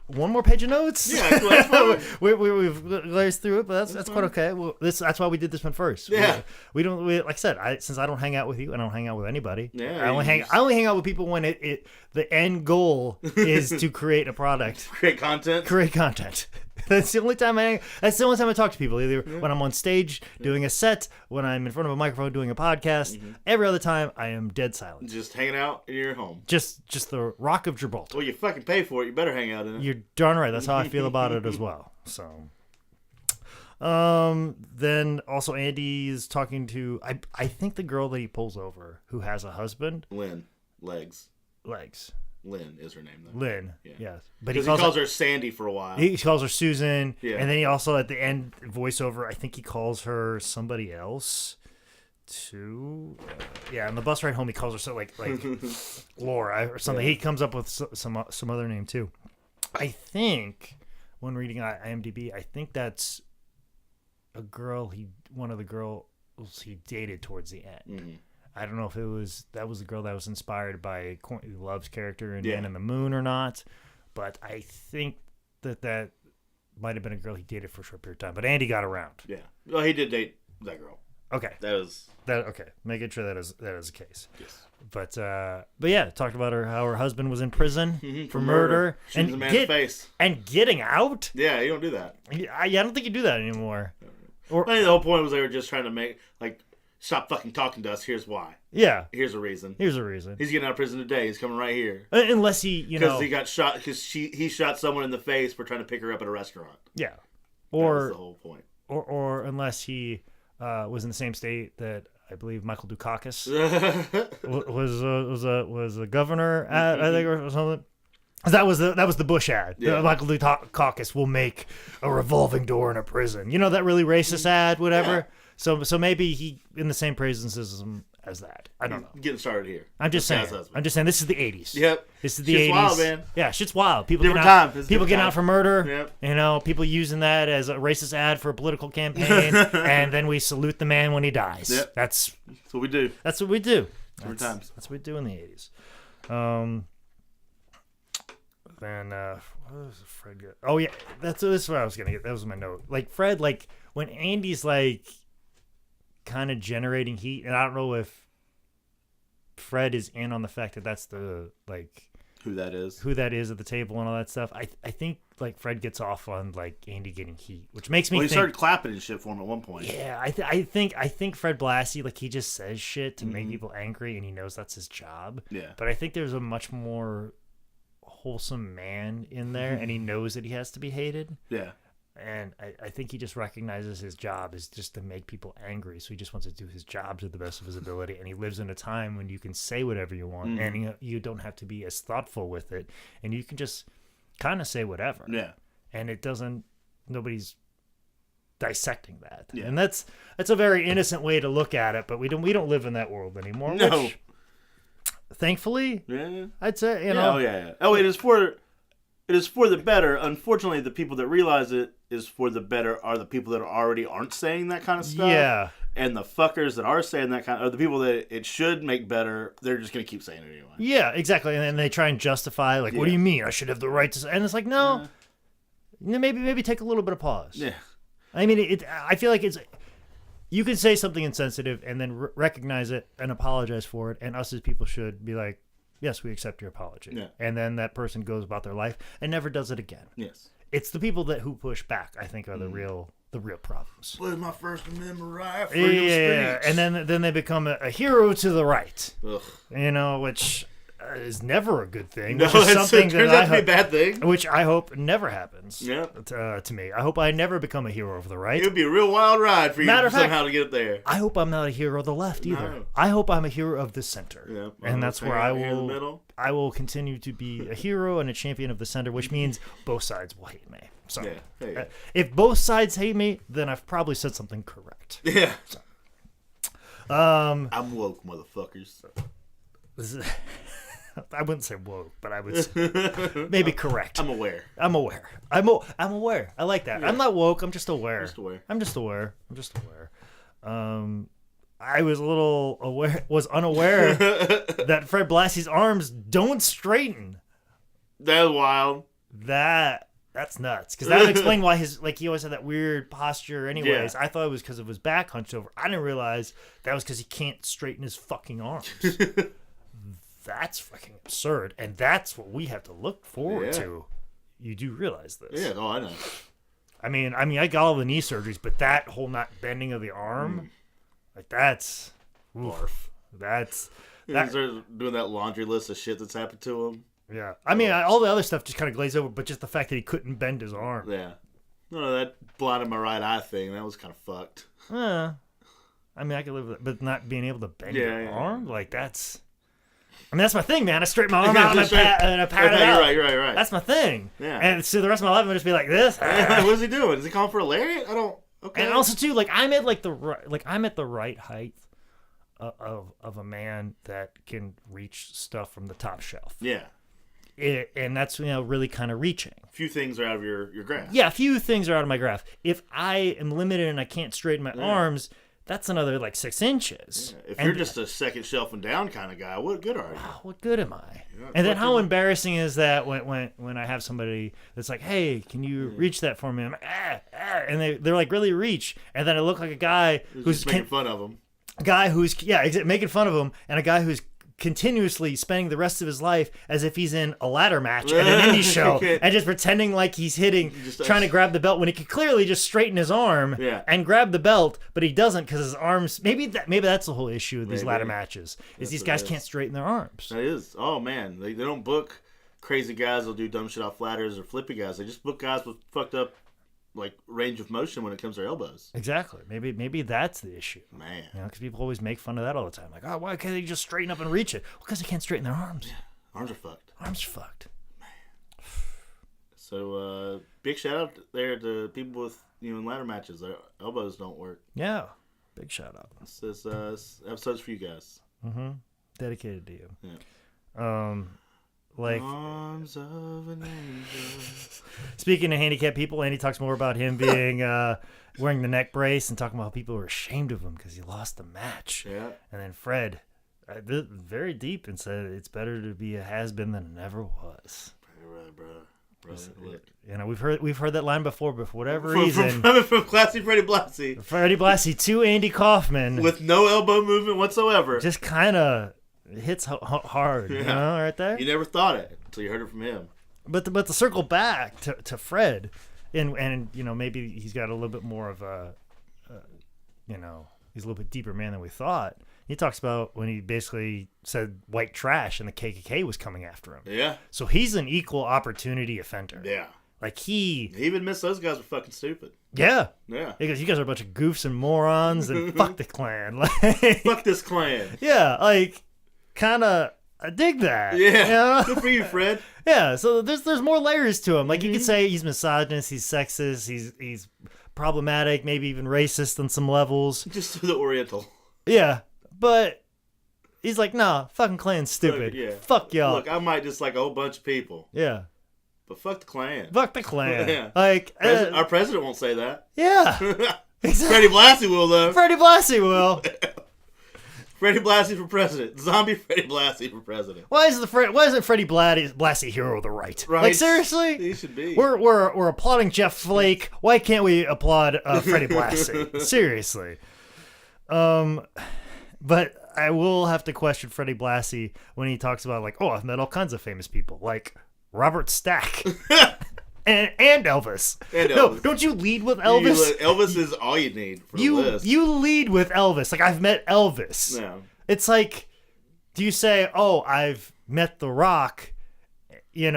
one more page of notes. Yeah, we've glazed through it, but that's quite okay. Well, that's why we did this one first. Yeah, we don't. Like I said, since I don't hang out with you, I don't hang out with anybody. Yeah, I only hang out with people when the end goal is to create a product, create content. That's the only time I talk to people. Either when I'm on stage doing a set, when I'm in front of a microphone doing a podcast. Every other time, I am dead silent. Just hanging out in your home. Just the Rock of Gibraltar. Well, you fucking pay for it. You better hang out in it. You're darn right. That's how I feel about it as well. So, then also Andy's talking to I think the girl that he pulls over who has a husband. Lynn. Legs. Lynn is her name, though. Lynn, yes. But he calls her Sandy for a while. He calls her Susan, yeah. And then he also, at the end, voiceover, I think he calls her somebody else, too. Yeah, on the bus ride home, he calls her so like Laura or something. Yeah. He comes up with some other name, too. I think, when reading IMDb, I think that's one of the girls he dated towards the end. Mm-hmm. I don't know if that was the girl that was inspired by Courtney Love's character in Man in the Moon or not, but I think that might have been a girl he dated for a short period of time. But Andy got around. Yeah, well, he did date that girl. Okay, okay. Making sure that is the case. Yes, but yeah, talked about how her husband was in prison for murder and the man's face and getting out. Yeah, you don't do that. I don't think you do that anymore. I think the whole point was they were just trying to make stop fucking talking to us. Here's why. Yeah. Here's a reason. He's getting out of prison today. He's coming right here. Unless because he got shot because he shot someone in the face for trying to pick her up at a restaurant. Yeah. Or that was the whole point. Or unless he was in the same state that I believe Michael Dukakis was a governor at, I think, or something. That was the Bush ad. Yeah. Michael Dukakis will make a revolving door in a prison. You know, that really racist ad, whatever. Yeah. So maybe he in the same prison system as that. I don't know. Getting started here. I'm just saying this is the 80s. Yep. This is the shit's 80s. Wild, man. Yeah, shit's wild. People getting out for murder. Yep. You know, people using that as a racist ad for a political campaign, and then we salute the man when he dies. Yep. That's what we do. That's what we do. Different times. That's what we do in the 80s. Then what was Fred get? Oh yeah, this is what I was gonna get. That was my note. Like Fred, when Andy's kind of generating heat, and I don't know if Fred is in on the fact that that's the who that is at the table and all that stuff. I think Fred gets off on Andy getting heat, which makes me think, started clapping and shit for him at one point. Yeah, I think Fred Blassie he just says shit to make people angry, and he knows that's his job. Yeah, but I think there's a much more wholesome man in there, and he knows that he has to be hated. Yeah. And I think he just recognizes his job is just to make people angry. So he just wants to do his job to the best of his ability. And he lives in a time when you can say whatever you want, and you don't have to be as thoughtful with it. And you can just kind of say whatever. Yeah. And nobody's dissecting that. Yeah. And that's a very innocent way to look at it. But we don't live in that world anymore. No. Which, thankfully, yeah, I'd say, yeah. Oh, it is for the better. Unfortunately, the people that realize it is for the better are the people that already aren't saying that kind of stuff. Yeah. And the fuckers that are saying that are the people that it should make better. They're just going to keep saying it anyway. Yeah, exactly. And then they try and justify, what do you mean? I should have the right to say. And it's no. Yeah. Maybe take a little bit of pause. Yeah. I mean, I feel like you can say something insensitive and then recognize it and apologize for it. And us as people should be like, yes, we accept your apology. Yeah. And then that person goes about their life and never does it again. Yes. It's the people who push back, I think, are the real problems. Where's my First Amendment right? Yeah. And then they become a hero to the right. Ugh. Which is never a good thing. No, it turns out to be a bad thing. Which I hope never happens. Yeah. To me, I hope I never become a hero of the right. It would be a real wild ride for you somehow to get up there. I hope I'm not a hero of the left either. No. I hope I'm a hero of the center. Yeah. And that's where I will continue to be a hero and a champion of the center, which means both sides will hate me. So if both sides hate me, then I've probably said something correct. Yeah. So, I'm woke, motherfuckers. I wouldn't say woke, but I would say maybe correct. I'm aware. I'm aware. I like that. Yeah. I'm not woke. I'm just aware. I'm just aware. I was unaware that Fred Blassie's arms don't straighten. That's wild. That's nuts. Because that would explain why he always had that weird posture anyways. Yeah. I thought it was because of his back hunched over. I didn't realize that was because he can't straighten his fucking arms. That's fucking absurd. And that's what we have to look forward to. You do realize this. Yeah, I know. I mean, I got all the knee surgeries, but that whole not bending of the arm, like that's, Barf. that's, They're doing that laundry list of shit that's happened to him. yeah. I mean, all the other stuff just kind of glazed over, but just the fact that he couldn't bend his arm. Yeah. No, that blinded my right eye thing, that was kind of fucked. I mean, I could live with it, but not being able to bend your arm, like that's. I mean, that's my thing, man. I straighten my arm out and I pat it out. You're right. That's my thing. Yeah. And so the rest of my life, I'm gonna just be like this. What is he doing? Is he calling for a lariat? I don't. Okay. And also too, like I'm at the right height of a man that can reach stuff from the top shelf. Yeah. And that's really kind of reaching. A few things are out of your grasp. Yeah, a few things are out of my grasp. If I am limited and I can't straighten my arms, that's another like 6 inches. Yeah. If you're just a second shelf and down kind of guy, what good are you? What good am I? And then how embarrassing is that when I have somebody that's like, hey, can you reach that for me? I'm like, and they're like, really reach. And then I look like a guy who's making fun of him. A guy who's making fun of him, and a guy who's continuously spending the rest of his life as if he's in a ladder match at an indie show and just pretending like he's trying to grab the belt when he could clearly just straighten his arm and grab the belt, but he doesn't because his arms. Maybe that's the whole issue with these ladder matches is these guys can't straighten their arms. That is. Oh man, they don't book crazy guys who'll do dumb shit off ladders or flippy guys. They just book guys with fucked up like range of motion when it comes to their elbows. Exactly. Maybe that's the issue. Man. Because people always make fun of that all the time. Like, oh, why can't they just straighten up and reach it? Well, because they can't straighten their arms. Yeah. Arms are fucked. Arms are fucked. Man. So, big shout out there to people with, in ladder matches. Their elbows don't work. Yeah. Big shout out. This episode's for you guys. Mm-hmm. Dedicated to you. Yeah. Like Arms of an angel. Speaking of handicapped people, Andy talks more about him being wearing the neck brace and talking about how people were ashamed of him because he lost the match. Yeah. And then Fred, very deep, and said it's better to be a has-been than it never was. Right, bro. Look. We've heard that line before, but for whatever reason, from classy Freddie Blassie. Freddie Blassie to Andy Kaufman with no elbow movement whatsoever. Just kind of hits hard, right there. You never thought it until you heard it from him. But to circle back to Fred, and maybe he's got a little bit more of a, he's a little bit deeper man than we thought. He talks about when he basically said white trash and the KKK was coming after him. Yeah. So he's an equal opportunity offender. Yeah. Like he even admits those guys are fucking stupid. Yeah. Yeah. Because you guys are a bunch of goofs and morons and fuck the Klan. Fuck this Klan. Yeah, like kind of I dig that. Yeah. Good for you, Fred. Yeah, so there's more layers to him. Like you could say he's misogynist, he's sexist, he's problematic, maybe even racist on some levels. Just the Oriental. Yeah. But he's like, nah, fucking Klan's stupid. Fuck y'all. Look, I might dislike a whole bunch of people. Yeah. But fuck the Klan. Fuck the Klan. Yeah. Like our president won't say that. Yeah. Exactly. Freddie Blassie will though. Freddie Blassie will. Freddie Blassie for president. Zombie Freddie Blassie for president. Why isn't Freddie Blassie hero of the right? Right. Like seriously? He should be. We're applauding Jeff Flake. Why can't we applaud Freddie Blassie? Seriously. But I will have to question Freddie Blassie when he talks about like, oh, I've met all kinds of famous people, like Robert Stack and Elvis. No, don't you lead with Elvis? Elvis is all you need for the list. You lead with Elvis. Like, I've met Elvis. Yeah. It's like, do you say, oh, I've met The Rock? You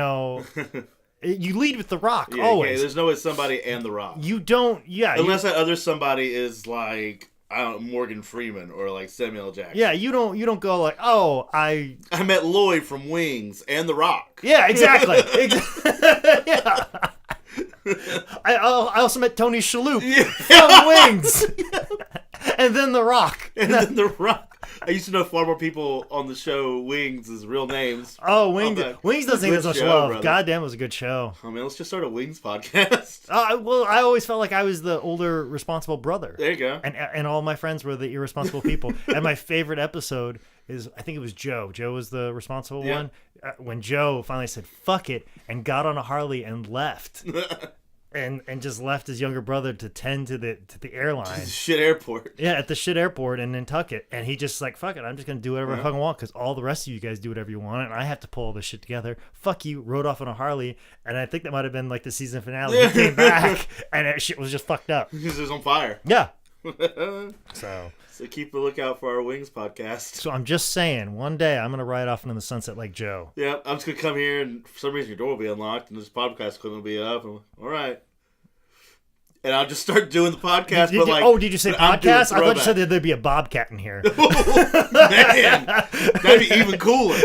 lead with The Rock always. Okay, there's no way somebody and The Rock. You don't, Unless that other somebody is like, I don't know, Morgan Freeman or like Samuel L. Jackson. Yeah, you don't go like, oh, I met Lloyd from Wings and The Rock. Yeah, exactly. Yeah. I also met Tony Shalhoub from Wings. And then The Rock. And then The Rock. I used to know far more people on the show Wings' real names. Oh, Wings doesn't get as much love. Brother. Goddamn, it was a good show. Oh, man, let's just start a Wings podcast. Well, I always felt like I was the older, responsible brother. There you go. And all my friends were the irresponsible people. And my favorite episode is, I think it was Joe. Joe was the responsible one. When Joe finally said, fuck it, and got on a Harley and left. and just left his younger brother to tend to the airline. Shit airport. Yeah, at the shit airport in Nantucket. And he just like, fuck it, I'm just going to do whatever I fucking want because all the rest of you guys do whatever you want and I have to pull all this shit together. Fuck you, rode off on a Harley. And I think that might have been like the season finale. He came back and that shit was just fucked up. Because it was on fire. Yeah. So keep a lookout for our Wings podcast. So I'm just saying, one day I'm going to ride off into the sunset like Joe. Yeah, I'm just going to come here and for some reason your door will be unlocked and this podcast equipment will be up. And all right. And I'll just start doing the podcast. Did you say podcast? I thought you said that there'd be a bobcat in here. Man, that'd be even cooler.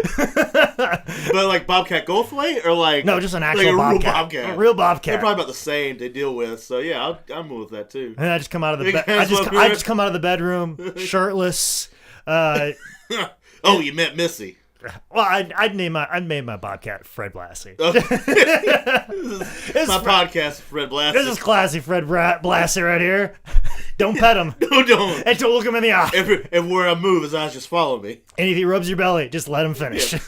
But like Bobcat Goldthwait or like no, just an actual like bobcat. A real bobcat. They're probably about the same to deal with. So yeah, I'm with that too. And I just come out of the I just come out of the bedroom shirtless. Oh, you meant Missy. Well, I'd made my bobcat Fred Blassie. Okay. This is my podcast, Fred Blassie. This is classy Fred Blassie right here. Don't pet him. No, don't. And don't look him in the eye. If where I move, his eyes just follow me. And if he rubs your belly, just let him finish. Yeah.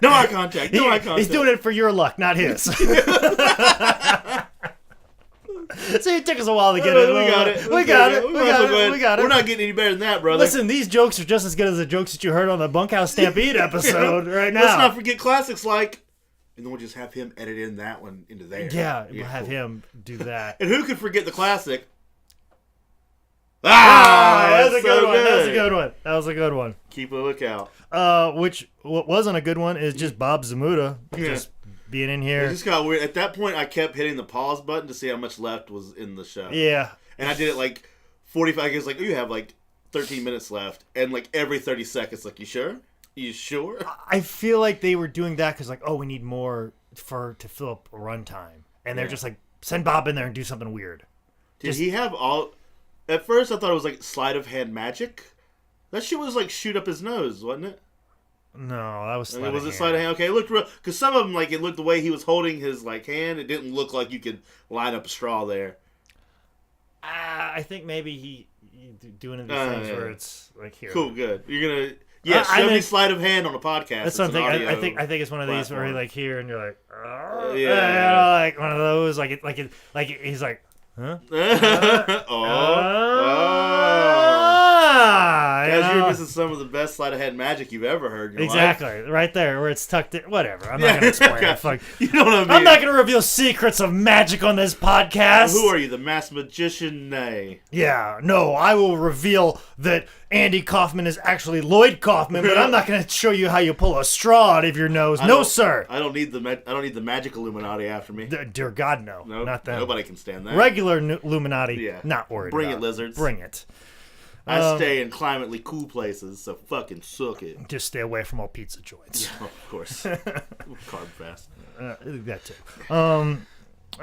No eye contact. No eye contact. He's doing it for your luck, not his. See, it took us a while to get it. We got it. We're not getting any better than that, brother. Listen, these jokes are just as good as the jokes that you heard on the Bunkhouse Stampede episode right now. Let's not forget classics like, and then we'll just have him edit in that one into there. Yeah, we'll have him do that. And who could forget the classic? That was a good one. That was a good one. Keep a lookout. What wasn't a good one is just Bob Zamuda just being in here. It just got weird. At that point, I kept hitting the pause button to see how much left was in the show. Yeah. And I did it like 45. I was like, you have like 13 minutes left. And like every 30 seconds, like, you sure? You sure? I feel like they were doing that because, like, oh, we need more to fill up a runtime. And they're just like, send Bob in there and do something weird. Did he have all... At first, I thought it was like sleight of hand magic. That shit was like shoot up his nose, wasn't it? No, that was sleight of hand. Was it sleight of hand? Okay, it looked real... Because some of them, like, it looked the way he was holding his, like, hand, it didn't look like you could line up a straw there. I think maybe he doing these things where it's like here. Cool, good. You're gonna... Yeah, show me sleight of hand on a podcast. That's something. I think it's one of these where you're like here and you're like, yeah, like one of those. Like he's like, huh? Guys, you're missing some of the best sleight of hand magic you've ever heard in your exactly, life. right there where it's tucked in. Whatever. I'm not going to explain it. Fuck. You know what I mean? I'm not going to reveal secrets of magic on this podcast. Who are you, the masked magician? Nay. Yeah, no, I will reveal that Andy Kaufman is actually Lloyd Kaufman, but I'm not going to show you how you pull a straw out of your nose. No, sir. I don't need the magic Illuminati after me. Dear God, no. Nope, not them. Nobody can stand that. Regular Illuminati, not worried Bring about. it, lizards. Bring it. I stay in climately cool places, so fucking suck it. Just stay away from all pizza joints. Yeah, of course. Carb fast. That too.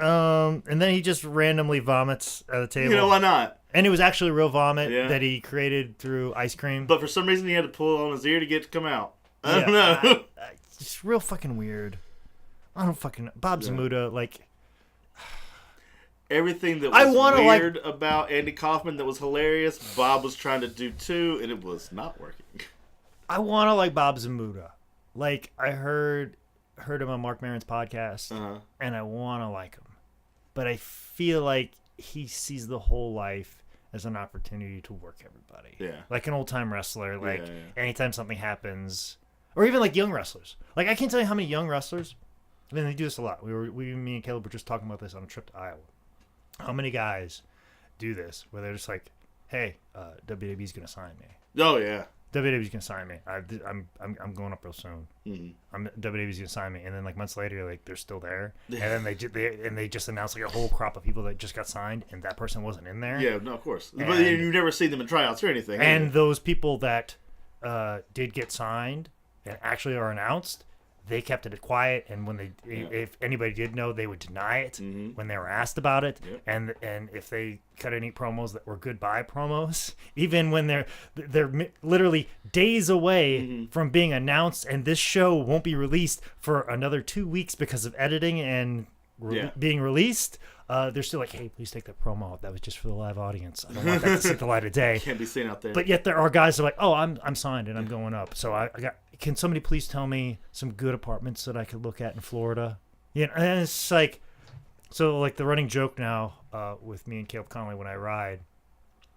And then he just randomly vomits at the table. You know, why not? And it was actually real vomit that he created through ice cream. But for some reason, he had to pull on his ear to get it to come out. I don't know. It's real fucking weird. I don't fucking... Bob Zamuda, like... Everything that was weird about Andy Kaufman that was hilarious, Bob was trying to do too, and it was not working. I want to like Bob Zamuda. Like, I heard him on Mark Maron's podcast, and I want to like him. But I feel like he sees the whole life as an opportunity to work everybody. Yeah. Like an old-time wrestler. Like, anytime something happens... Or even like young wrestlers. Like, I can't tell you how many young wrestlers... I mean, they do this a lot. Me and Caleb were just talking about this on a trip to Iowa. How many guys do this where they're just like, hey, WWE's going to sign me. Oh, yeah. WWE's going to sign me. I'm going up real soon. Mm-hmm. WWE's going to sign me. And then like months later, like they're still there. And then they just announced like a whole crop of people that just got signed and that person wasn't in there. Yeah, no, of course. But you've never seen them in tryouts or anything. And those people that did get signed and actually are announced, they kept it quiet, and when if anybody did know, they would deny it when they were asked about it. Yep. And if they cut any promos that were goodbye promos, even when they're literally days away from being announced, and this show won't be released for another 2 weeks because of editing and being released. They're still like, hey, please take that promo out. That was just for the live audience. I don't want that to see the light of day. Can't be seen out there. But yet there are guys that are like, oh, I'm signed and I'm going up. So I got. Can somebody please tell me some good apartments that I could look at in Florida? You know, and it's like, so like the running joke now with me and Caleb Conley when I ride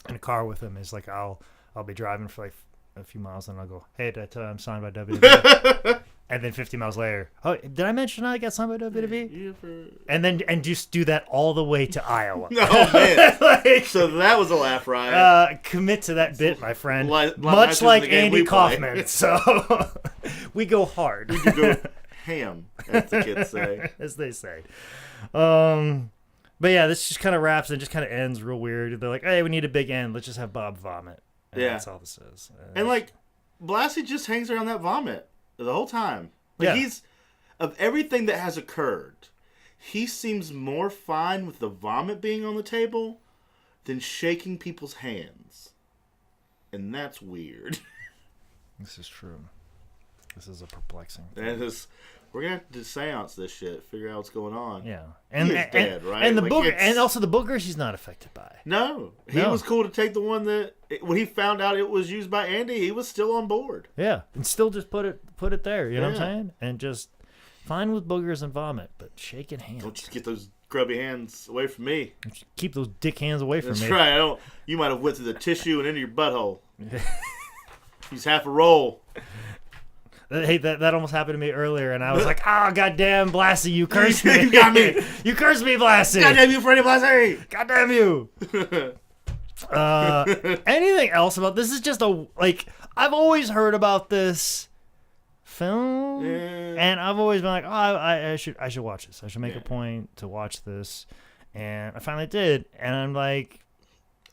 in a car with him is like I'll be driving for like a few miles and I'll go, hey, did I tell you I'm signed by WWE? And then 50 miles later, oh, did I mention I got signed by WWE? And just do that all the way to Iowa. Oh man! Like, so that was a laugh riot. Commit to that bit, my friend. Much like Andy Kaufman. So we go hard. We go ham, as the kids say. As they say. But yeah, this just kind of wraps and just kind of ends real weird. They're like, hey, we need a big end. Let's just have Bob vomit. And that's all this is. And like, Blassie just hangs around that vomit the whole time. Like he's, of everything that has occurred, he seems more fine with the vomit being on the table than shaking people's hands. And that's weird. This is true. This is a perplexing thing. And we're going to have to seance this shit, figure out what's going on. Yeah. And he is dead, right? And the booger, and also the boogers he's not affected by. No. He was cool to take the one that, when he found out it was used by Andy, he was still on board. Yeah. And still just put it there, you know what I'm saying? And just fine with boogers and vomit, but shaking hands. Don't you get those grubby hands away from me. Keep those dick hands away from me. That's right. You might have went through the tissue and into your butthole. He's half a roll. Hey, that almost happened to me earlier, and I was like, "Oh, goddamn, Blassie, you cursed me! You got me! You cursed me, Blassie! Goddamn you, Freddie Blassie! Goddamn you!" Anything else about this? Is just I've always heard about this film, and I've always been like, "Oh, I should watch this. I should make a point to watch this," and I finally did, and I'm like.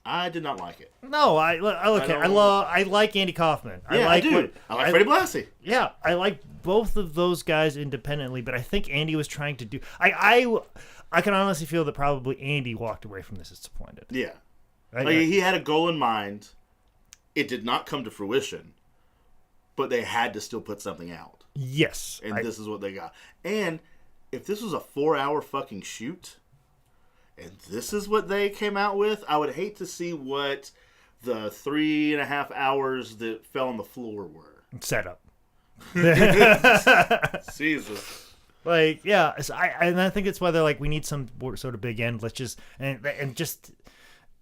I did not like it. No, I like Andy Kaufman. I do. I like Freddie Blassie. Yeah, I like both of those guys independently, but I think Andy was trying to do. I can honestly feel that probably Andy walked away from this disappointed. Yeah, he had a goal in mind. It did not come to fruition, but they had to still put something out. Yes, and this is what they got. And if this was a 4-hour fucking shoot. And this is what they came out with. I would hate to see what the 3.5 hours that fell on the floor were. Set up. Jesus. Like, yeah. I think it's why they're like, we need some sort of big end. Let's just and just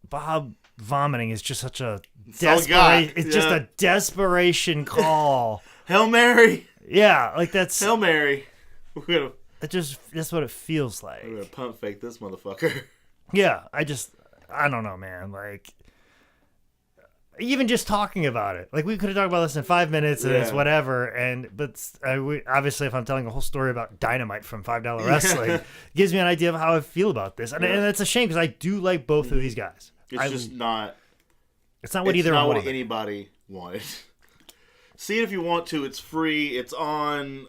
Bob vomiting is just such a desperation. It's just a desperation call. Hail Mary. Yeah, like that's Hail Mary. That's what it feels like. We're gonna pump fake this motherfucker. Yeah, I don't know, man. Like, even just talking about it, like we could have talked about this in 5 minutes and it's whatever. But obviously, if I'm telling a whole story about Dynamite from $5 Wrestling, it gives me an idea of how I feel about this, and it's a shame because I do like both of these guys. It's just not. It's not what either one. It's not what anybody wanted. See it if you want to. It's free. It's on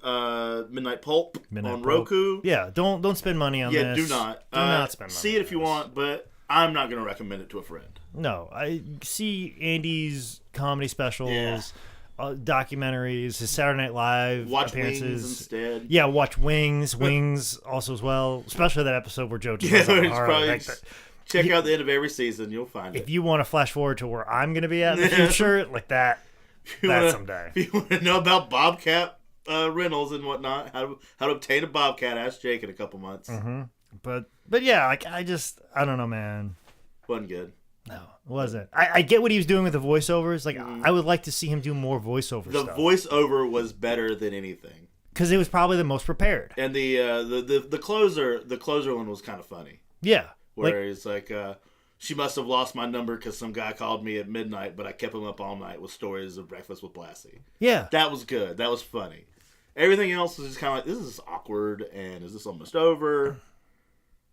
Midnight Pulp on Roku. Yeah, don't spend money on this. Yeah, do not. Do not spend money. See it if you want, but I'm not going to recommend it to a friend. No, I see Andy's comedy specials, documentaries, his Saturday Night Live appearances. Wings instead. Yeah, watch Wings. Wings also as well, especially that episode where Joe just check out the end of every season. You'll find it. If you want to flash forward to where I'm going to be at in the future, like that. Someday. If you want to know about Bobcat rentals and whatnot, how to obtain a Bobcat, ask Jake in a couple months. Mm-hmm. But yeah, like I don't know, man. Wasn't good. No, it wasn't. I get what he was doing with the voiceovers. Like I would like to see him do more voiceover stuff. The voiceover was better than anything because it was probably the most prepared. And the closer one was kind of funny. Yeah, where he's like. She must have lost my number because some guy called me at midnight, but I kept him up all night with stories of Breakfast with Blassie. Yeah. That was good. That was funny. Everything else was just kind of like, this is awkward, and is this almost over?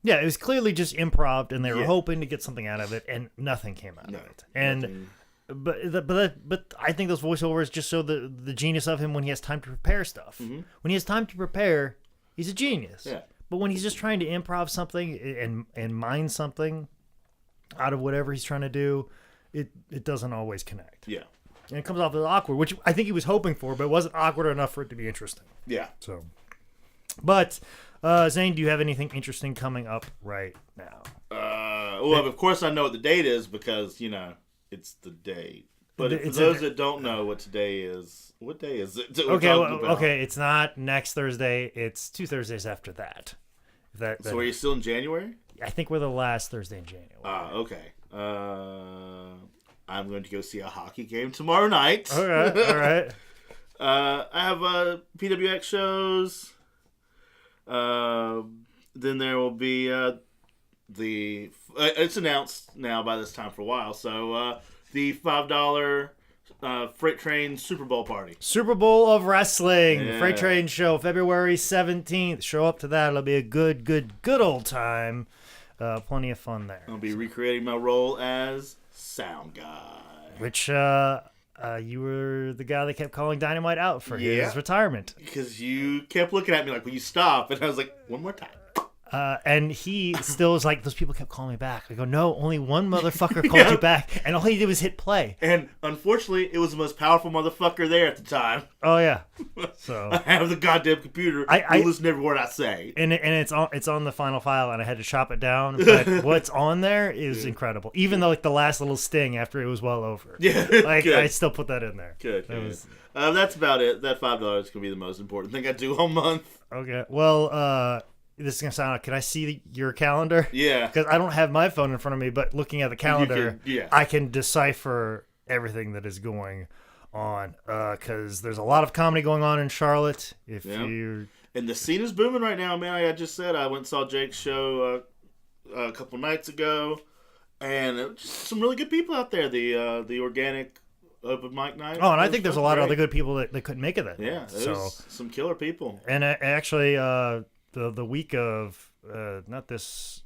Yeah, it was clearly just improv, and they were hoping to get something out of it, and nothing came out of it. And but I think those voiceovers just show the genius of him when he has time to prepare stuff. Mm-hmm. When he has time to prepare, he's a genius. Yeah. But when he's just trying to improv something and mine something out of whatever he's trying to do, it doesn't always connect. Yeah. And it comes off as awkward, which I think he was hoping for, but it wasn't awkward enough for it to be interesting. Yeah. So, but Zane, do you have anything interesting coming up right now? Well, of course I know what the date is because, it's the date. But for those that don't know what today is, what day is it? Okay, it's not next Thursday. It's 2 Thursdays after that. So are you still in January? I think we're the last Thursday in January. Okay. I'm going to go see a hockey game tomorrow night. All right. I have PWX shows. Then there will be it's announced now by this time for a while. So the $5 Freight Train Super Bowl party. Super Bowl of Wrestling. Yeah. Freight Train show February 17th. Show up to that. It'll be a good old time. Plenty of fun there. I'll be recreating my role as Sound Guy. Which you were the guy that kept calling Dynamite out for his retirement. Because you kept looking at me like, will you stop? And I was like, one more time. And he still was like, those people kept calling me back. I go, no, only one motherfucker called you back. And all he did was hit play. And unfortunately, it was the most powerful motherfucker there at the time. Oh, yeah. So I have the goddamn computer. I listen to every word I say. And it's on the final file, and I had to chop it down. But what's on there is incredible. Even though, like, the last little sting after it was well over. Yeah. Like, good. I still put that in there. Good. That's about it. That $5 is going to be the most important thing I do all month. Okay. Well, this is going to sound like, can I see your calendar? Yeah. Because I don't have my phone in front of me, but looking at the calendar, yeah. I can decipher everything that is going on. Because there's a lot of comedy going on in Charlotte. And the scene is booming right now, man. I just said I went and saw Jake's show a couple nights ago. And just some really good people out there. The organic open mic night. Oh, and I think there's a lot of other good people that couldn't make it that night. Yeah, there's some killer people. And actually... The week of not this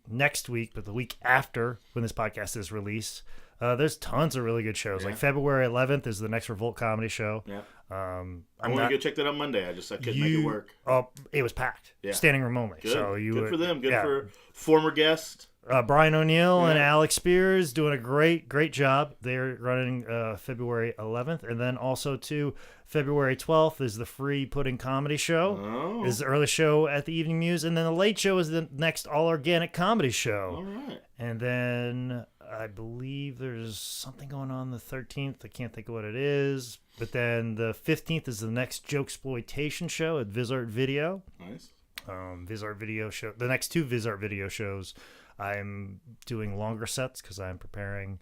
next week, but the week after when this podcast is released, there's tons of really good shows. Like February 11th is the next Revolt comedy show. Yeah, I'm gonna go check that on Monday. I couldn't make it work. Oh, it was packed. Yeah. Standing room only. Good. So good for them. Good for former guest. Brian O'Neill and Alex Spears doing a great job. They're running February 11th, and then also to February 12th is the Free Pudding Comedy Show. Oh. Is the early show at the Evening Muse, and then the late show is the next All Organic Comedy Show. All right. And then I believe there's something going on the 13th. I can't think of what it is. But then the 15th is the next Jokesploitation show at Vizart Video. Nice. Vizart Video show. The next two Vizart Video shows. I'm doing longer sets because I'm preparing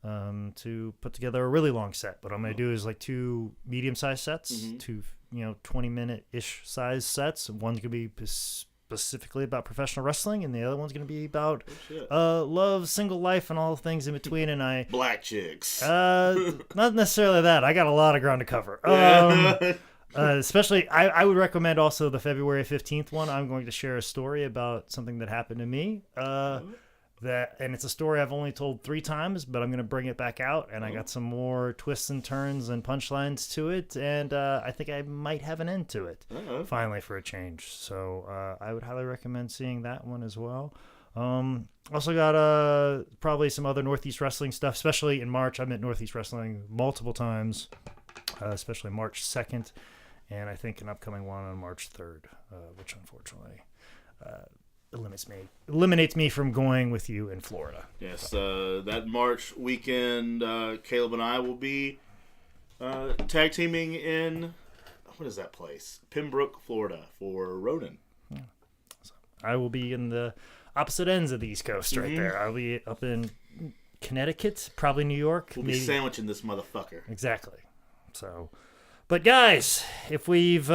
to put together a really long set. What I'm going to do is like two medium-sized sets, two 20-minute-ish size sets. One's going to be specifically about professional wrestling, and the other one's going to be about love, single life, and all the things in between. And black chicks. Not necessarily that. I got a lot of ground to cover. Especially, I would recommend also the February 15th one. I'm going to share a story about something that happened to me. And it's a story I've only told 3 times, but I'm going to bring it back out. And I got some more twists and turns and punchlines to it. And I think I might have an end to it, finally, for a change. So I would highly recommend seeing that one as well. Also got probably some other Northeast Wrestling stuff, especially in March. I'm at Northeast Wrestling multiple times, especially March 2nd. And I think an upcoming one on March 3rd, which unfortunately eliminates me from going with you in Florida. Yes, that March weekend, Caleb and I will be tag teaming in, what is that place? Pembroke, Florida, for Ronin. Yeah. So I will be in the opposite ends of the East Coast right there. I'll be up in Connecticut, probably New York. We'll be sandwiching this motherfucker. Exactly. So... But guys, if we've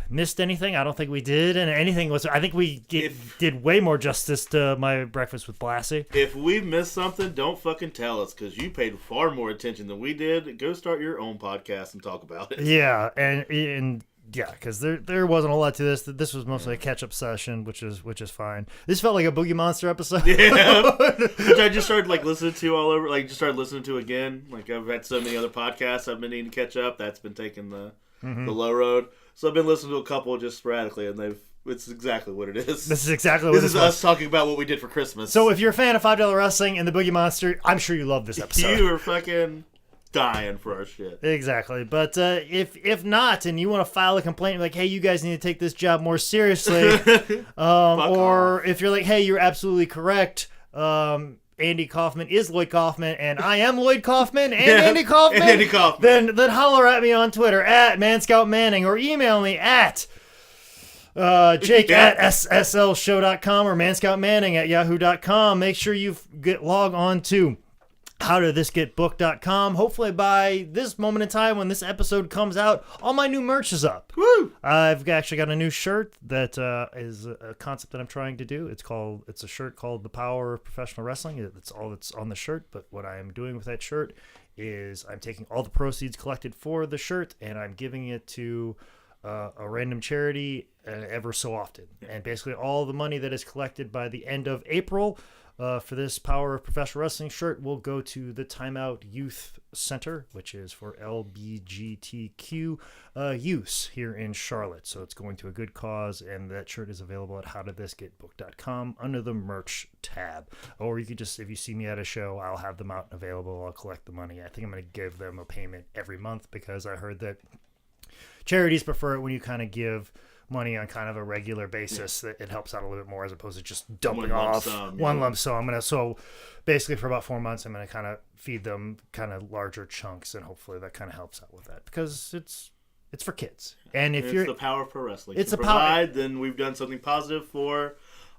missed anything, I don't think we did, and anything was. I think we did way more justice to my breakfast with Blassie. If we missed something, don't fucking tell us, because you paid far more attention than we did. Go start your own podcast and talk about it. Yeah, and yeah, because there wasn't a lot to this. This was mostly a catch up session, which is fine. This felt like a Boogie Monster episode. Yeah, which I just started listening to all over. Just started listening to again. I've had so many other podcasts I've been needing to catch up. That's been taking the low road. So I've been listening to a couple just sporadically, and it's exactly what it is. This is exactly what this is us talking about what we did for Christmas. So if you're a fan of $5 Wrestling and the Boogie Monster, I'm sure you love this episode. You are fucking dying for our shit. Exactly. But if not, and you want to file a complaint like, hey, you guys need to take this job more seriously, or if you're like, hey, you're absolutely correct, Andy Kaufman is Lloyd Kaufman, and I am Lloyd Kaufman and Andy Kaufman. And Andy Kaufman. Then holler at me on Twitter at ManScoutManning or email me at Jake at sslshow.com or manscoutmanning@yahoo.com. Make sure you log on to howdidthisgetbooked.com. Hopefully by this moment in time when this episode comes out, all my new merch is up. Woo! I've actually got a new shirt that is a concept that I'm trying to do. It's a shirt called The Power of Professional Wrestling. It's all that's on the shirt, but what I am doing with that shirt is I'm taking all the proceeds collected for the shirt and I'm giving it to a random charity ever so often. And basically all the money that is collected by the end of April for this Power of Professional Wrestling shirt will go to the Timeout Youth Center, which is for LBGTQ use here in Charlotte. So it's going to a good cause, and that shirt is available at howdidthisgetbooked.com under the merch tab. Or you could just, if you see me at a show, I'll have them out and available. I'll collect the money. I think I'm going to give them a payment every month because I heard that charities prefer it when you kind of give money on kind of a regular basis. That it helps out a little bit more as opposed to just dumping off one lump sum. So basically for about 4 months, I'm going to kind of feed them kind of larger chunks, and hopefully that kind of helps out with that because it's for kids. And if it's the power of pro wrestling. It's to provide, then we've done something positive for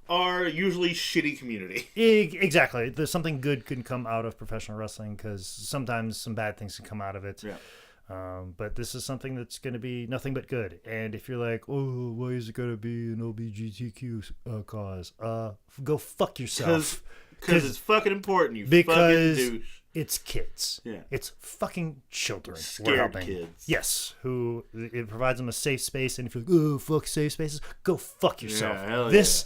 our usually shitty community. Exactly. There's something good can come out of professional wrestling because sometimes some bad things can come out of it. Yeah. But this is something that's going to be nothing but good. And if you're like, oh, why is it going to be an LGBTQ cause? Go fuck yourself. Because it's fucking important, you because fucking douche. It's kids. Yeah. It's fucking children. Scared kids. Yes. Who it provides them a safe space. And if you're like, oh, fuck safe spaces, go fuck yourself. Yeah, This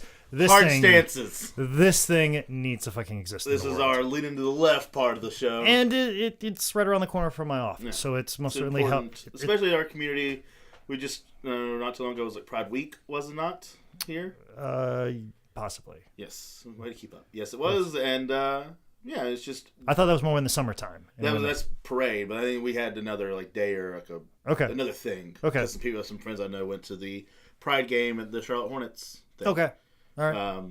hard thing, stances. This thing needs to fucking exist. This is our leaning to the left part of the show. And it's right around the corner from my office. Yeah. So it's most certainly helped. Especially in our community. We just, not too long ago, was like Pride Week, was it not, here? Possibly. Yes. Way to keep up. Yes, it was. And, yeah, it's just... I thought that was more in the summertime. That's parade, but I think we had another day or another thing. Okay. Some friends I know went to the Pride game at the Charlotte Hornets thing. Okay. All right.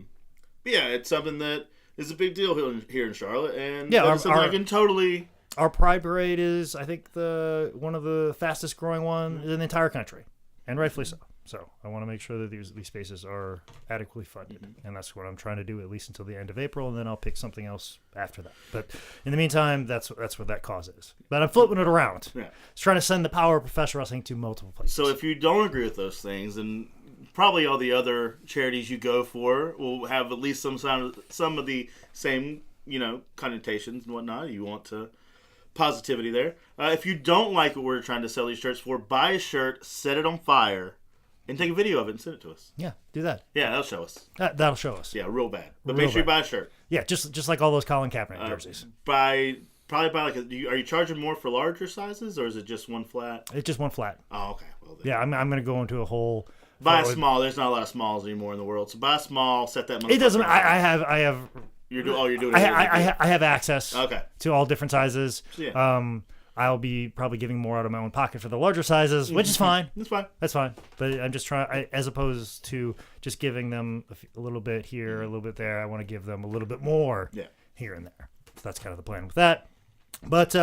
But yeah, it's something that is a big deal here in Charlotte, and yeah, I can totally. Our Pride Parade is, I think, one of the fastest growing ones in the entire country, and rightfully so. So I want to make sure that these spaces are adequately funded, and that's what I'm trying to do at least until the end of April, and then I'll pick something else after that. But in the meantime, that's what that cause is. But I'm flipping it around. Yeah. It's trying to send the power of professional wrestling to multiple places. So if you don't agree with those things, then probably all the other charities you go for will have at least some of the same, connotations and whatnot. You want to positivity there. If you don't like what we're trying to sell these shirts for, buy a shirt, set it on fire, and take a video of it and send it to us. Yeah, do that. Yeah, that'll show us. That'll show us. Yeah, real bad. But make sure you buy a shirt. Yeah, just like all those Colin Kaepernick jerseys. Probably buy are you charging more for larger sizes, or is it just one flat? It's just one flat. Oh, okay. Well, yeah, I'm going to go into a whole... Buy a small. There's not a lot of smalls anymore in the world, so buy a small. Set that. It doesn't. I have. You're doing. I have access. Okay. To all different sizes. Yeah. I'll be probably giving more out of my own pocket for the larger sizes, which is fine. That's fine. That's fine. But I'm just trying, as opposed to just giving them a little bit here, a little bit there. I want to give them a little bit more. Here and there. So that's kind of the plan with that. But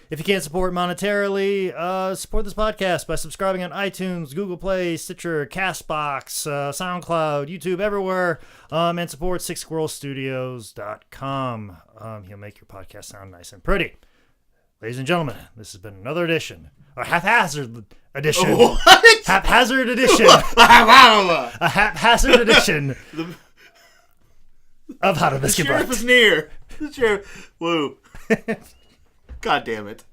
if you can't support monetarily, support this podcast by subscribing on iTunes, Google Play, Stitcher, CastBox, SoundCloud, YouTube, everywhere, and support SixSquirrelStudios.com. He'll make your podcast sound nice and pretty. Ladies and gentlemen, this has been another edition, or haphazard edition. What? Haphazard edition. A haphazard edition of How Did This Get Booked? The sheriff is near. The sheriff. Woo. God damn it.